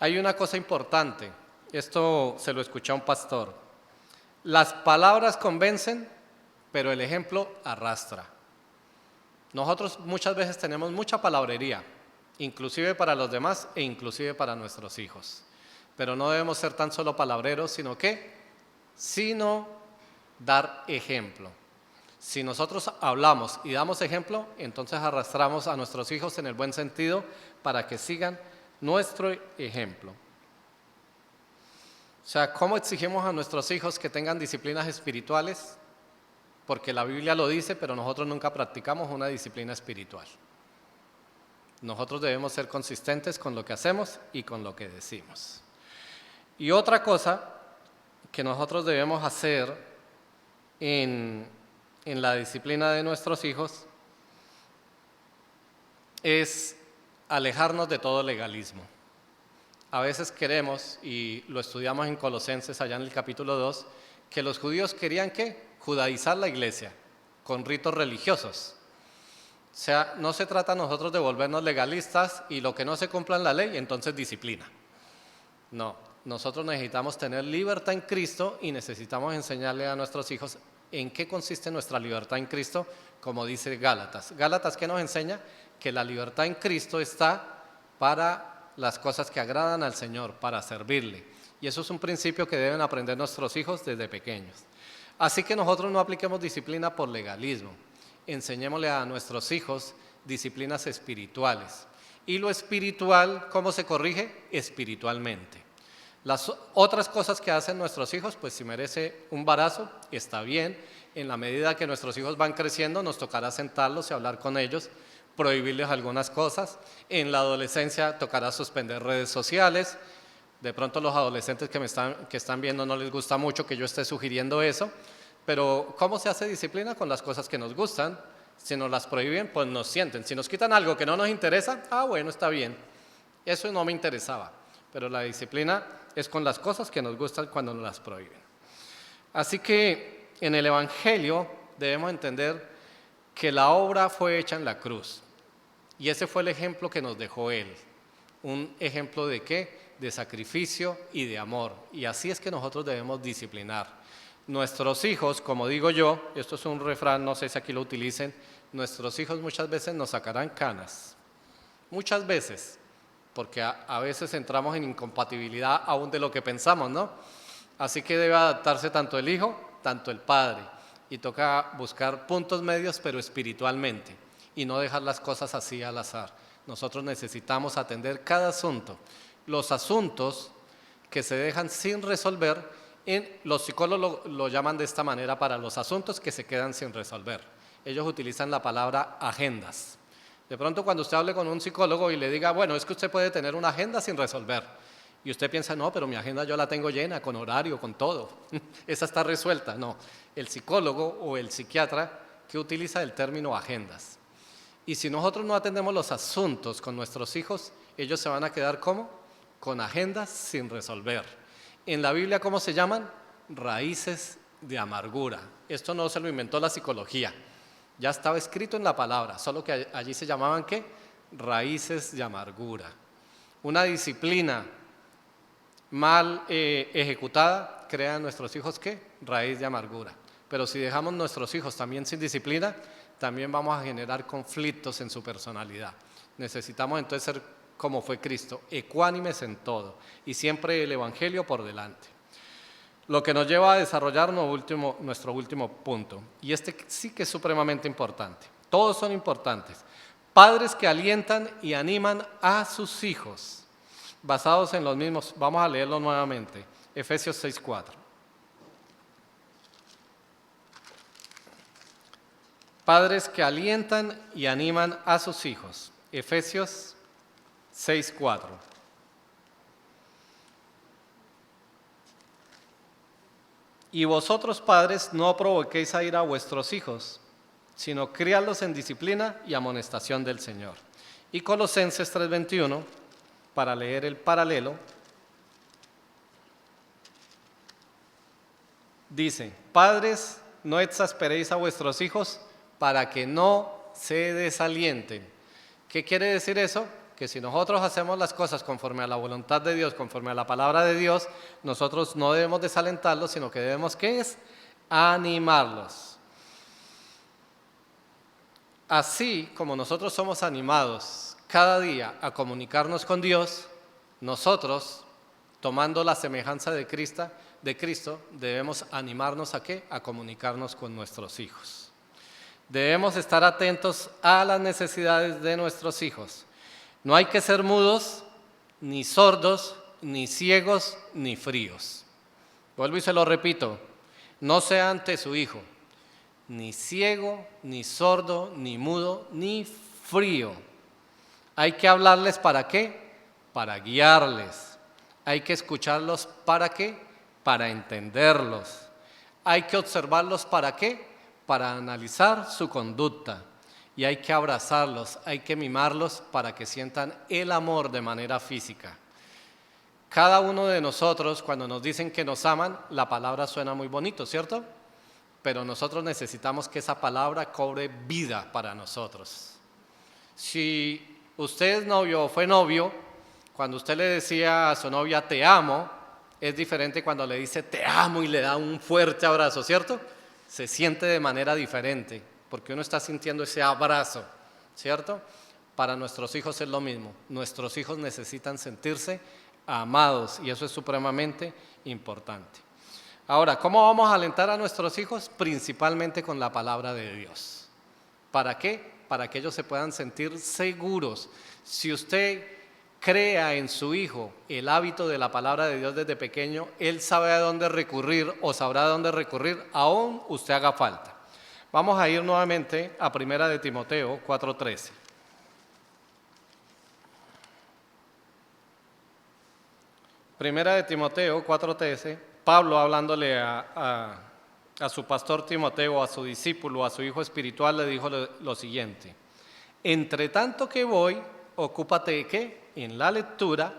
Hay una cosa importante, esto se lo escuché a un pastor. Las palabras convencen, pero el ejemplo arrastra. Nosotros muchas veces tenemos mucha palabrería, inclusive para los demás e inclusive para nuestros hijos. Pero no debemos ser tan solo palabreros, sino ¿qué? Sino dar ejemplo. Si nosotros hablamos y damos ejemplo, entonces arrastramos a nuestros hijos en el buen sentido para que sigan nuestro ejemplo. O sea, ¿cómo exigimos a nuestros hijos que tengan disciplinas espirituales? Porque la Biblia lo dice, pero nosotros nunca practicamos una disciplina espiritual. Nosotros debemos ser consistentes con lo que hacemos y con lo que decimos. Y otra cosa que nosotros debemos hacer en la disciplina de nuestros hijos es alejarnos de todo legalismo. A veces queremos, y lo estudiamos en Colosenses allá en el capítulo 2, que los judíos querían ¿qué? Judaizar la iglesia con ritos religiosos. O sea, no se trata nosotros de volvernos legalistas y lo que no se cumpla en la ley, entonces disciplina. No, nosotros necesitamos tener libertad en Cristo y necesitamos enseñarle a nuestros hijos en qué consiste nuestra libertad en Cristo, como dice Gálatas. Gálatas, ¿qué nos enseña? Que la libertad en Cristo está para las cosas que agradan al Señor, para servirle. Y eso es un principio que deben aprender nuestros hijos desde pequeños. Así que nosotros no apliquemos disciplina por legalismo. Enseñémosle a nuestros hijos disciplinas espirituales. Y lo espiritual, ¿cómo se corrige? Espiritualmente. Las otras cosas que hacen nuestros hijos, pues si merece un barazo, está bien. En la medida que nuestros hijos van creciendo, nos tocará sentarlos y hablar con ellos, prohibirles algunas cosas. En la adolescencia tocará suspender redes sociales. De pronto los adolescentes que están viendo no les gusta mucho que yo esté sugiriendo eso, pero ¿cómo se hace disciplina? Con las cosas que nos gustan. Si nos las prohíben, pues nos sienten. Si nos quitan algo que no nos interesa, bueno, está bien. Eso no me interesaba, pero la disciplina es con las cosas que nos gustan cuando nos las prohíben. Así que en el Evangelio debemos entender que la obra fue hecha en la cruz, y ese fue el ejemplo que nos dejó Él. Un ejemplo de ¿qué? De sacrificio y de amor. Y así es que nosotros debemos disciplinar. Nuestros hijos, como digo yo, esto es un refrán, no sé si aquí lo utilicen, nuestros hijos muchas veces nos sacarán canas. Muchas veces, porque a veces entramos en incompatibilidad aún de lo que pensamos, ¿no? Así que debe adaptarse tanto el hijo, tanto el padre. Y toca buscar puntos medios, pero espiritualmente, y no dejar las cosas así al azar. Nosotros necesitamos atender cada asunto. Los asuntos que se dejan sin resolver, los psicólogos lo llaman de esta manera para los asuntos que se quedan sin resolver. Ellos utilizan la palabra agendas. De pronto cuando usted hable con un psicólogo y le diga, bueno, es que usted puede tener una agenda sin resolver. Y usted piensa, no, pero mi agenda yo la tengo llena, con horario, con todo. Esa está resuelta. No, el psicólogo o el psiquiatra que utiliza el término agendas. Y si nosotros no atendemos los asuntos con nuestros hijos, ellos se van a quedar ¿cómo? Con agendas sin resolver. En la Biblia, ¿cómo se llaman? Raíces de amargura. Esto no se lo inventó la psicología. Ya estaba escrito en la palabra, solo que allí se llamaban ¿qué? Raíces de amargura. Una disciplina mal ejecutada crea en nuestros hijos ¿qué? Raíz de amargura. Pero si dejamos nuestros hijos también sin disciplina, también vamos a generar conflictos en su personalidad. Necesitamos entonces ser como fue Cristo, ecuánimes en todo y siempre el Evangelio por delante. Lo que nos lleva a desarrollar nuestro último punto, y este sí que es supremamente importante. Todos son importantes. Padres que alientan y animan a sus hijos, basados en los mismos. Vamos a leerlo nuevamente, Efesios 6:4. Padres que alientan y animan a sus hijos, Efesios 6:4. Y vosotros, padres, no provoquéis a ira a vuestros hijos, sino críalos en disciplina y amonestación del Señor. Y Colosenses 3:21 para leer el paralelo. Dice, padres, no exasperéis a vuestros hijos para que no se desalienten. ¿Qué quiere decir eso? Que si nosotros hacemos las cosas conforme a la voluntad de Dios, conforme a la palabra de Dios, nosotros no debemos desalentarlos, sino que debemos, ¿qué es? Animarlos. Así como nosotros somos animados cada día a comunicarnos con Dios, nosotros, tomando la semejanza de Cristo, debemos animarnos ¿a qué? A comunicarnos con nuestros hijos. Debemos estar atentos a las necesidades de nuestros hijos. No hay que ser mudos, ni sordos, ni ciegos, ni fríos. Vuelvo y se lo repito, no sea ante su hijo, ni ciego, ni sordo, ni mudo, ni frío. Hay que hablarles ¿para qué? Para guiarles. Hay que escucharlos ¿para qué? Para entenderlos. Hay que observarlos ¿para qué? Para analizar su conducta. Y hay que abrazarlos, hay que mimarlos para que sientan el amor de manera física. Cada uno de nosotros, cuando nos dicen que nos aman, la palabra suena muy bonito, ¿cierto? Pero nosotros necesitamos que esa palabra cobre vida para nosotros. Si usted es novio o fue novio, cuando usted le decía a su novia te amo, es diferente cuando le dice te amo y le da un fuerte abrazo, ¿cierto? Se siente de manera diferente, porque uno está sintiendo ese abrazo, ¿cierto? Para nuestros hijos es lo mismo. Nuestros hijos necesitan sentirse amados y eso es supremamente importante. Ahora, ¿cómo vamos a alentar a nuestros hijos? Principalmente con la palabra de Dios. ¿Para qué? Para que ellos se puedan sentir seguros. Si usted crea en su hijo el hábito de la palabra de Dios desde pequeño, él sabe a dónde recurrir o sabrá a dónde recurrir, aún usted haga falta. Vamos a ir nuevamente a 1 de Timoteo 4:13. Primera de Timoteo 4:13, Pablo hablándole a su pastor Timoteo, a su discípulo, a su hijo espiritual, le dijo lo siguiente: entre tanto que voy, ocúpate de ¿qué? En la lectura,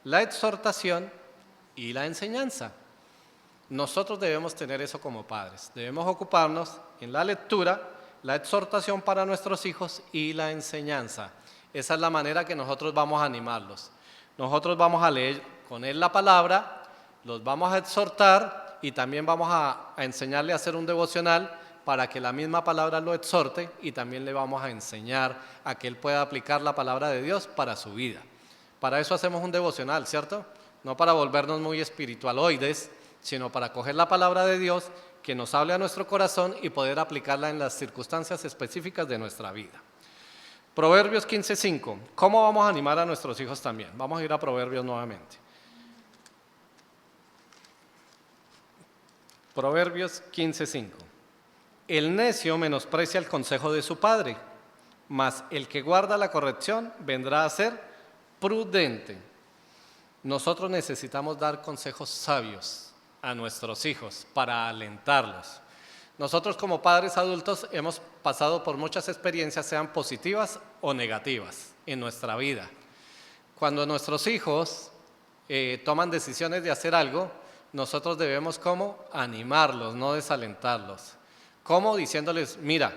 la exhortación y la enseñanza. Nosotros debemos tener eso como padres. Debemos ocuparnos en la lectura, la exhortación para nuestros hijos y la enseñanza. Esa es la manera que nosotros vamos a animarlos. Nosotros vamos a leer con él la palabra, los vamos a exhortar y también vamos a enseñarle a hacer un devocional para que la misma palabra lo exhorte y también le vamos a enseñar a que él pueda aplicar la palabra de Dios para su vida. Para eso hacemos un devocional, ¿cierto? No para volvernos muy espiritualoides, sino para coger la palabra de Dios que nos hable a nuestro corazón y poder aplicarla en las circunstancias específicas de nuestra vida. Proverbios 15:5. ¿Cómo vamos a animar a nuestros hijos también? Vamos a ir a Proverbios nuevamente. Proverbios 15:5. El necio menosprecia el consejo de su padre, mas el que guarda la corrección vendrá a ser prudente. Nosotros necesitamos dar consejos sabios a nuestros hijos para alentarlos. Nosotros como padres adultos hemos pasado por muchas experiencias, sean positivas o negativas, en nuestra vida. Cuando nuestros hijos toman decisiones de hacer algo, nosotros debemos ¿cómo? Animarlos, no desalentarlos. ¿Cómo? Diciéndoles, mira,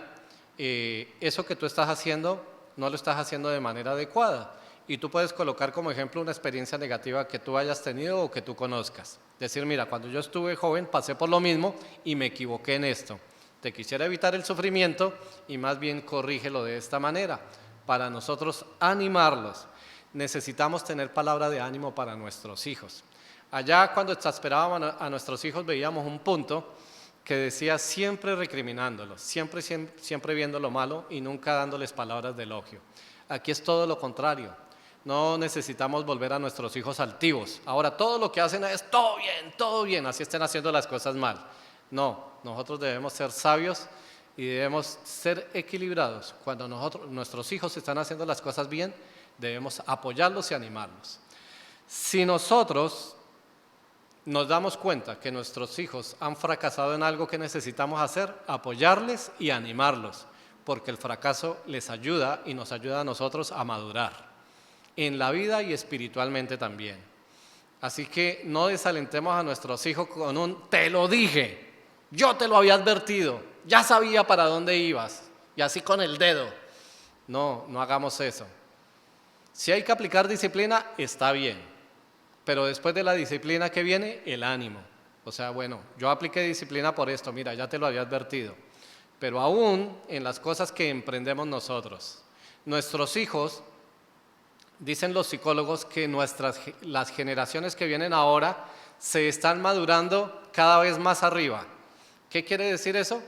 eso que tú estás haciendo, no lo estás haciendo de manera adecuada. Y tú puedes colocar como ejemplo una experiencia negativa que tú hayas tenido o que tú conozcas. Decir, mira, cuando yo estuve joven pasé por lo mismo y me equivoqué en esto. Te quisiera evitar el sufrimiento y más bien corrígelo de esta manera. Para nosotros animarlos, necesitamos tener palabra de ánimo para nuestros hijos. Allá cuando exasperábamos a nuestros hijos veíamos un punto que decía siempre recriminándolos, siempre viendo lo malo y nunca dándoles palabras de elogio. Aquí es todo lo contrario. No necesitamos volver a nuestros hijos altivos. Ahora todo lo que hacen es todo bien, así estén haciendo las cosas mal. No, nosotros debemos ser sabios y debemos ser equilibrados. Cuando nuestros hijos están haciendo las cosas bien, debemos apoyarlos y animarlos. Si nosotros nos damos cuenta que nuestros hijos han fracasado en algo que necesitamos hacer, apoyarles y animarlos, porque el fracaso les ayuda y nos ayuda a nosotros a madurar. en la vida y espiritualmente también. Así que no desalentemos a nuestros hijos con un "te lo dije, yo te lo había advertido, ya sabía para dónde ibas", y así con el dedo. No, no hagamos eso. Si hay que aplicar disciplina, está bien, pero después de la disciplina, ¿qué viene? El ánimo. O sea, bueno, yo apliqué disciplina por esto, mira, ya te lo había advertido. Pero aún en las cosas que emprendemos nosotros, nuestros hijos, dicen los psicólogos que las generaciones que vienen ahora se están madurando cada vez más arriba. ¿Qué quiere decir eso?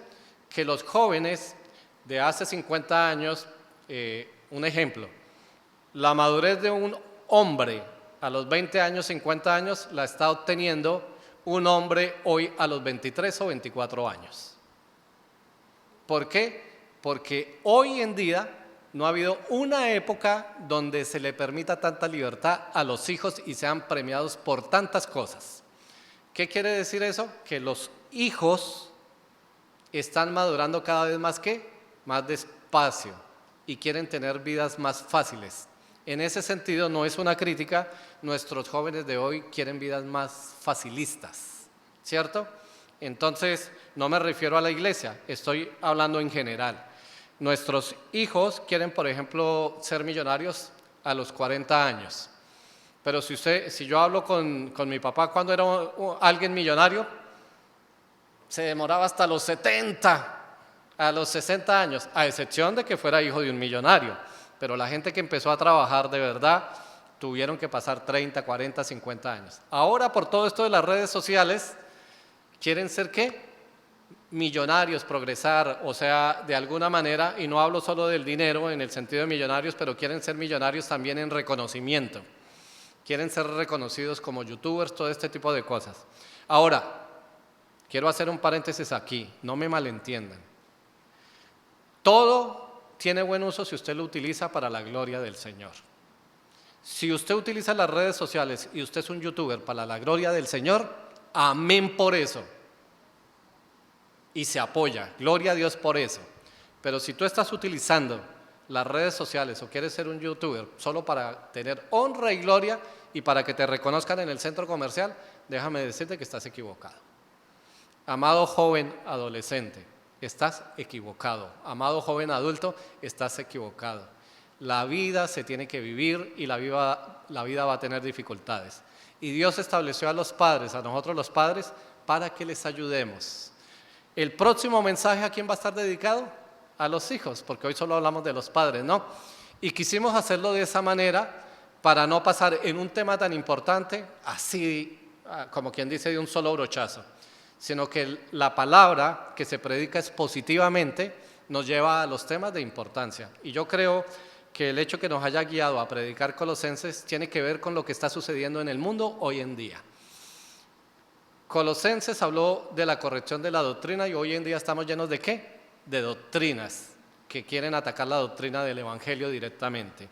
Que los jóvenes de hace 50 años, un ejemplo, la madurez de un hombre a los 20 años, 50 años, la está obteniendo un hombre hoy a los 23 o 24 años. ¿Por qué? Porque hoy en día no ha habido una época donde se le permita tanta libertad a los hijos y sean premiados por tantas cosas. ¿Qué quiere decir eso? Que los hijos están madurando cada vez más más despacio y quieren tener vidas más fáciles. En ese sentido, no es una crítica, nuestros jóvenes de hoy quieren vidas más facilistas, ¿cierto? Entonces, no me refiero a la iglesia, estoy hablando en general. Nuestros hijos quieren, por ejemplo, ser millonarios a los 40 años. Pero si yo hablo con mi papá cuando era alguien millonario, se demoraba hasta los 70, a los 60 años, a excepción de que fuera hijo de un millonario. Pero la gente que empezó a trabajar de verdad tuvieron que pasar 30, 40, 50 años. Ahora, por todo esto de las redes sociales, ¿quieren ser qué? Millonarios, progresar, o sea, de alguna manera, y no hablo solo del dinero en el sentido de millonarios, pero quieren ser millonarios también en reconocimiento. Quieren ser reconocidos como youtubers, todo este tipo de cosas. Ahora, quiero hacer un paréntesis aquí, no me malentiendan. Todo tiene buen uso si usted lo utiliza para la gloria del Señor. Si usted utiliza las redes sociales y usted es un youtuber para la gloria del Señor, amén por eso. Y se apoya, gloria a Dios por eso. Pero si tú estás utilizando las redes sociales o quieres ser un youtuber solo para tener honra y gloria y para que te reconozcan en el centro comercial, déjame decirte que estás equivocado. Amado joven adolescente, estás equivocado. Amado joven adulto, estás equivocado. La vida se tiene que vivir y la vida va a tener dificultades. Y Dios estableció a los padres, a nosotros los padres, para que les ayudemos. El próximo mensaje, ¿a quién va a estar dedicado? A los hijos, porque hoy solo hablamos de los padres, ¿no? Y quisimos hacerlo de esa manera para no pasar en un tema tan importante, así como quien dice de un solo brochazo, sino que la palabra que se predica expositivamente nos lleva a los temas de importancia. Y yo creo que el hecho que nos haya guiado a predicar Colosenses tiene que ver con lo que está sucediendo en el mundo hoy en día. Colosenses habló de la corrección de la doctrina y hoy en día estamos llenos ¿de qué? De doctrinas que quieren atacar la doctrina del Evangelio directamente.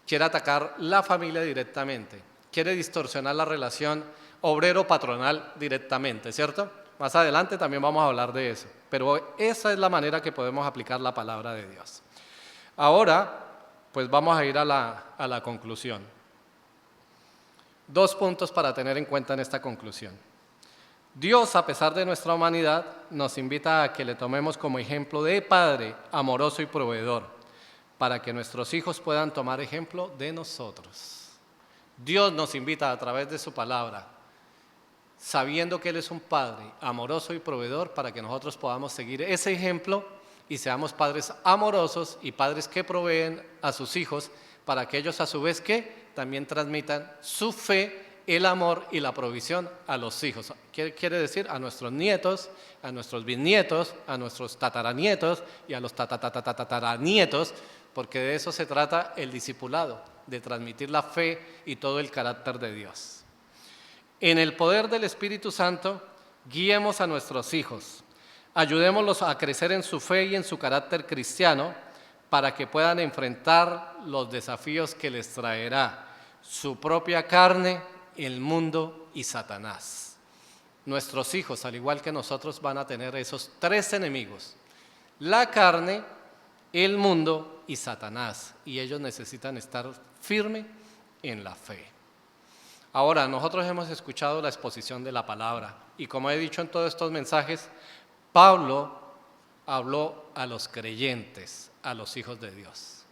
Quiere atacar la familia directamente. Quiere distorsionar la relación obrero-patronal directamente, ¿cierto? Más adelante también vamos a hablar de eso. Pero esa es la manera que podemos aplicar la palabra de Dios. Ahora, pues vamos a ir a la conclusión. 2 puntos para tener en cuenta en esta conclusión. Dios, a pesar de nuestra humanidad, nos invita a que le tomemos como ejemplo de Padre amoroso y proveedor, para que nuestros hijos puedan tomar ejemplo de nosotros. Dios nos invita a través de su palabra, sabiendo que Él es un Padre amoroso y proveedor, para que nosotros podamos seguir ese ejemplo y seamos padres amorosos y padres que proveen a sus hijos, para que ellos a su vez que también transmitan su fe, el amor y la provisión a los hijos. ¿Qué quiere decir? A nuestros nietos, a nuestros bisnietos, a nuestros tataranietos y a los tataranietos, porque de eso se trata el discipulado, de transmitir la fe y todo el carácter de Dios. En el poder del Espíritu Santo, guiemos a nuestros hijos, ayudémoslos a crecer en su fe y en su carácter cristiano, para que puedan enfrentar los desafíos que les traerá su propia carne, el mundo y Satanás. Nuestros hijos, al igual que nosotros, van a tener esos 3 enemigos: la carne, el mundo y Satanás. Y ellos necesitan estar firmes en la fe. Ahora, nosotros hemos escuchado la exposición de la palabra y como he dicho en todos estos mensajes, Pablo habló a los creyentes, a los hijos de Dios.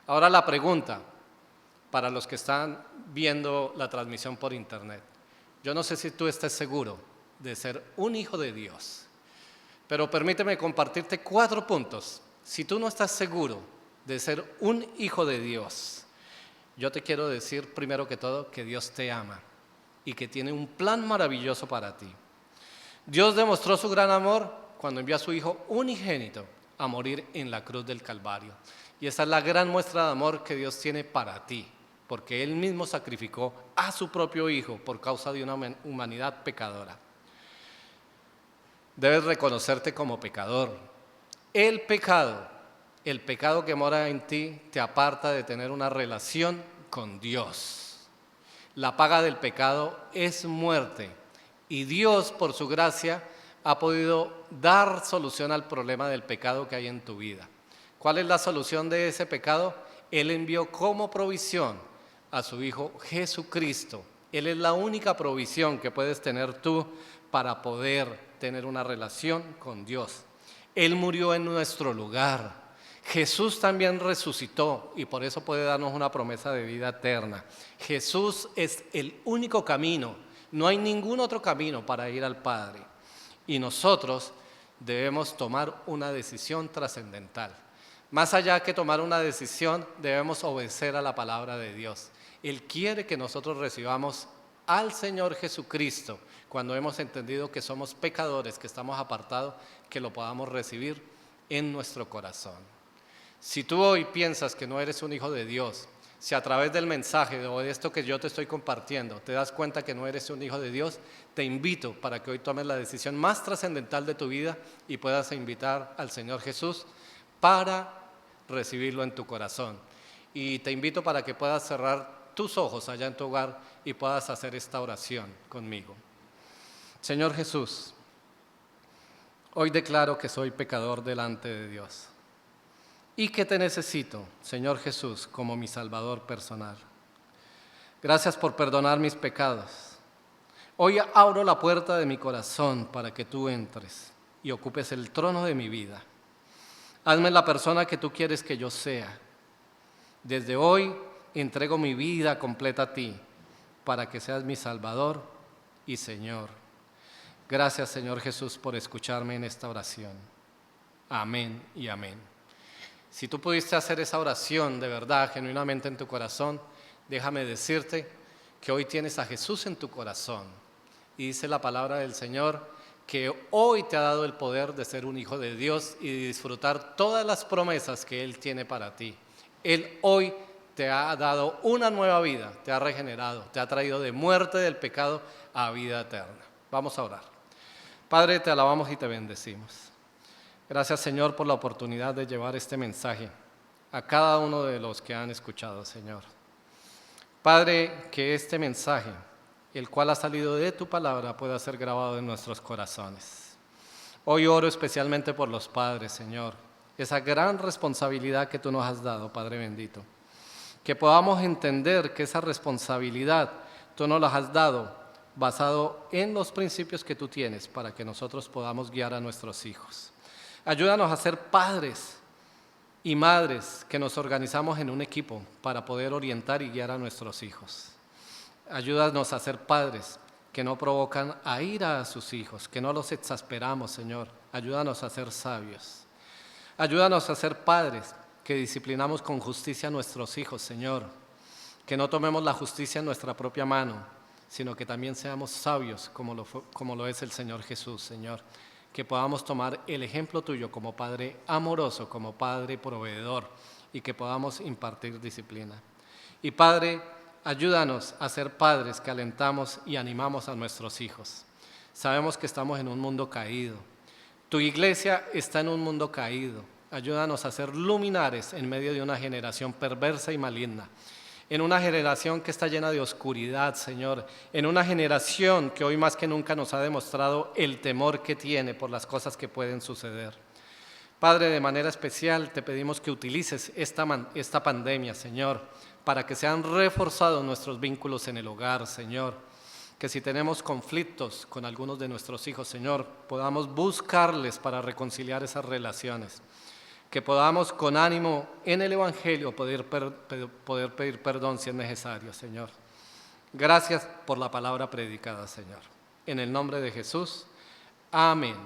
Ahora la pregunta para los que están viendo la transmisión por internet. Yo no sé si tú estés seguro de ser un hijo de Dios, pero permíteme compartirte 4 puntos. Si tú no estás seguro de ser un hijo de Dios, yo te quiero decir primero que todo que Dios te ama y que tiene un plan maravilloso para ti. Dios demostró su gran amor cuando envió a su Hijo unigénito a morir en la cruz del Calvario. Y esa es la gran muestra de amor que Dios tiene para ti, porque Él mismo sacrificó a su propio Hijo por causa de una humanidad pecadora. Debes reconocerte como pecador. El pecado que mora en ti te aparta de tener una relación con Dios. La paga del pecado es muerte y Dios, por su gracia, ha podido dar solución al problema del pecado que hay en tu vida. ¿Cuál es la solución de ese pecado? Él envió como provisión a su Hijo Jesucristo. Él es la única provisión que puedes tener tú para poder tener una relación con Dios. Él murió en nuestro lugar. Jesús también resucitó y por eso puede darnos una promesa de vida eterna. Jesús es el único camino, no hay ningún otro camino para ir al Padre. Y nosotros debemos tomar una decisión trascendental. Más allá que tomar una decisión, debemos obedecer a la palabra de Dios. Él quiere que nosotros recibamos al Señor Jesucristo cuando hemos entendido que somos pecadores, que estamos apartados, que lo podamos recibir en nuestro corazón. Si tú hoy piensas que no eres un hijo de Dios, si a través del mensaje o de esto que yo te estoy compartiendo te das cuenta que no eres un hijo de Dios, te invito para que hoy tomes la decisión más trascendental de tu vida y puedas invitar al Señor Jesús para recibirlo en tu corazón. Y te invito para que puedas cerrar tus ojos allá en tu hogar y puedas hacer esta oración conmigo. Señor Jesús, hoy declaro que soy pecador delante de Dios y que te necesito, Señor Jesús, como mi Salvador personal. Gracias por perdonar mis pecados. Hoy abro la puerta de mi corazón para que tú entres y ocupes el trono de mi vida. Hazme la persona que tú quieres que yo sea. Desde hoy entrego mi vida completa a ti para que seas mi Salvador y Señor. Gracias, Señor Jesús, por escucharme en esta oración. Amén y amén. Si tú pudiste hacer esa oración de verdad, genuinamente en tu corazón, déjame decirte que hoy tienes a Jesús en tu corazón. Y dice la palabra del Señor que hoy te ha dado el poder de ser un hijo de Dios y de disfrutar todas las promesas que Él tiene para ti. Él hoy te ha dado una nueva vida, te ha regenerado, te ha traído de muerte del pecado a vida eterna. Vamos a orar. Padre, te alabamos y te bendecimos. Gracias, Señor, por la oportunidad de llevar este mensaje a cada uno de los que han escuchado, Señor. Padre, que este mensaje, el cual ha salido de tu palabra, pueda ser grabado en nuestros corazones. Hoy oro especialmente por los padres, Señor, esa gran responsabilidad que tú nos has dado, Padre bendito. Que podamos entender que esa responsabilidad tú nos la has dado basado en los principios que tú tienes para que nosotros podamos guiar a nuestros hijos. Ayúdanos a ser padres y madres que nos organizamos en un equipo para poder orientar y guiar a nuestros hijos. Ayúdanos a ser padres que no provocan a ira a sus hijos, que no los exasperamos, Señor. Ayúdanos a ser sabios. Ayúdanos a ser padres que disciplinamos con justicia a nuestros hijos, Señor. Que no tomemos la justicia en nuestra propia mano, sino que también seamos sabios como lo es el Señor Jesús, Señor. Que podamos tomar el ejemplo tuyo como Padre amoroso, como Padre proveedor, y que podamos impartir disciplina. Y Padre, ayúdanos a ser padres que alentamos y animamos a nuestros hijos. Sabemos que estamos en un mundo caído. Tu iglesia está en un mundo caído. Ayúdanos a ser luminares en medio de una generación perversa y maligna. En una generación que está llena de oscuridad, Señor. En una generación que hoy más que nunca nos ha demostrado el temor que tiene por las cosas que pueden suceder. Padre, de manera especial te pedimos que utilices esta pandemia, Señor, para que sean reforzados nuestros vínculos en el hogar, Señor. Que si tenemos conflictos con algunos de nuestros hijos, Señor, podamos buscarles para reconciliar esas relaciones. Que podamos con ánimo en el Evangelio poder pedir perdón si es necesario, Señor. Gracias por la palabra predicada, Señor. En el nombre de Jesús, amén.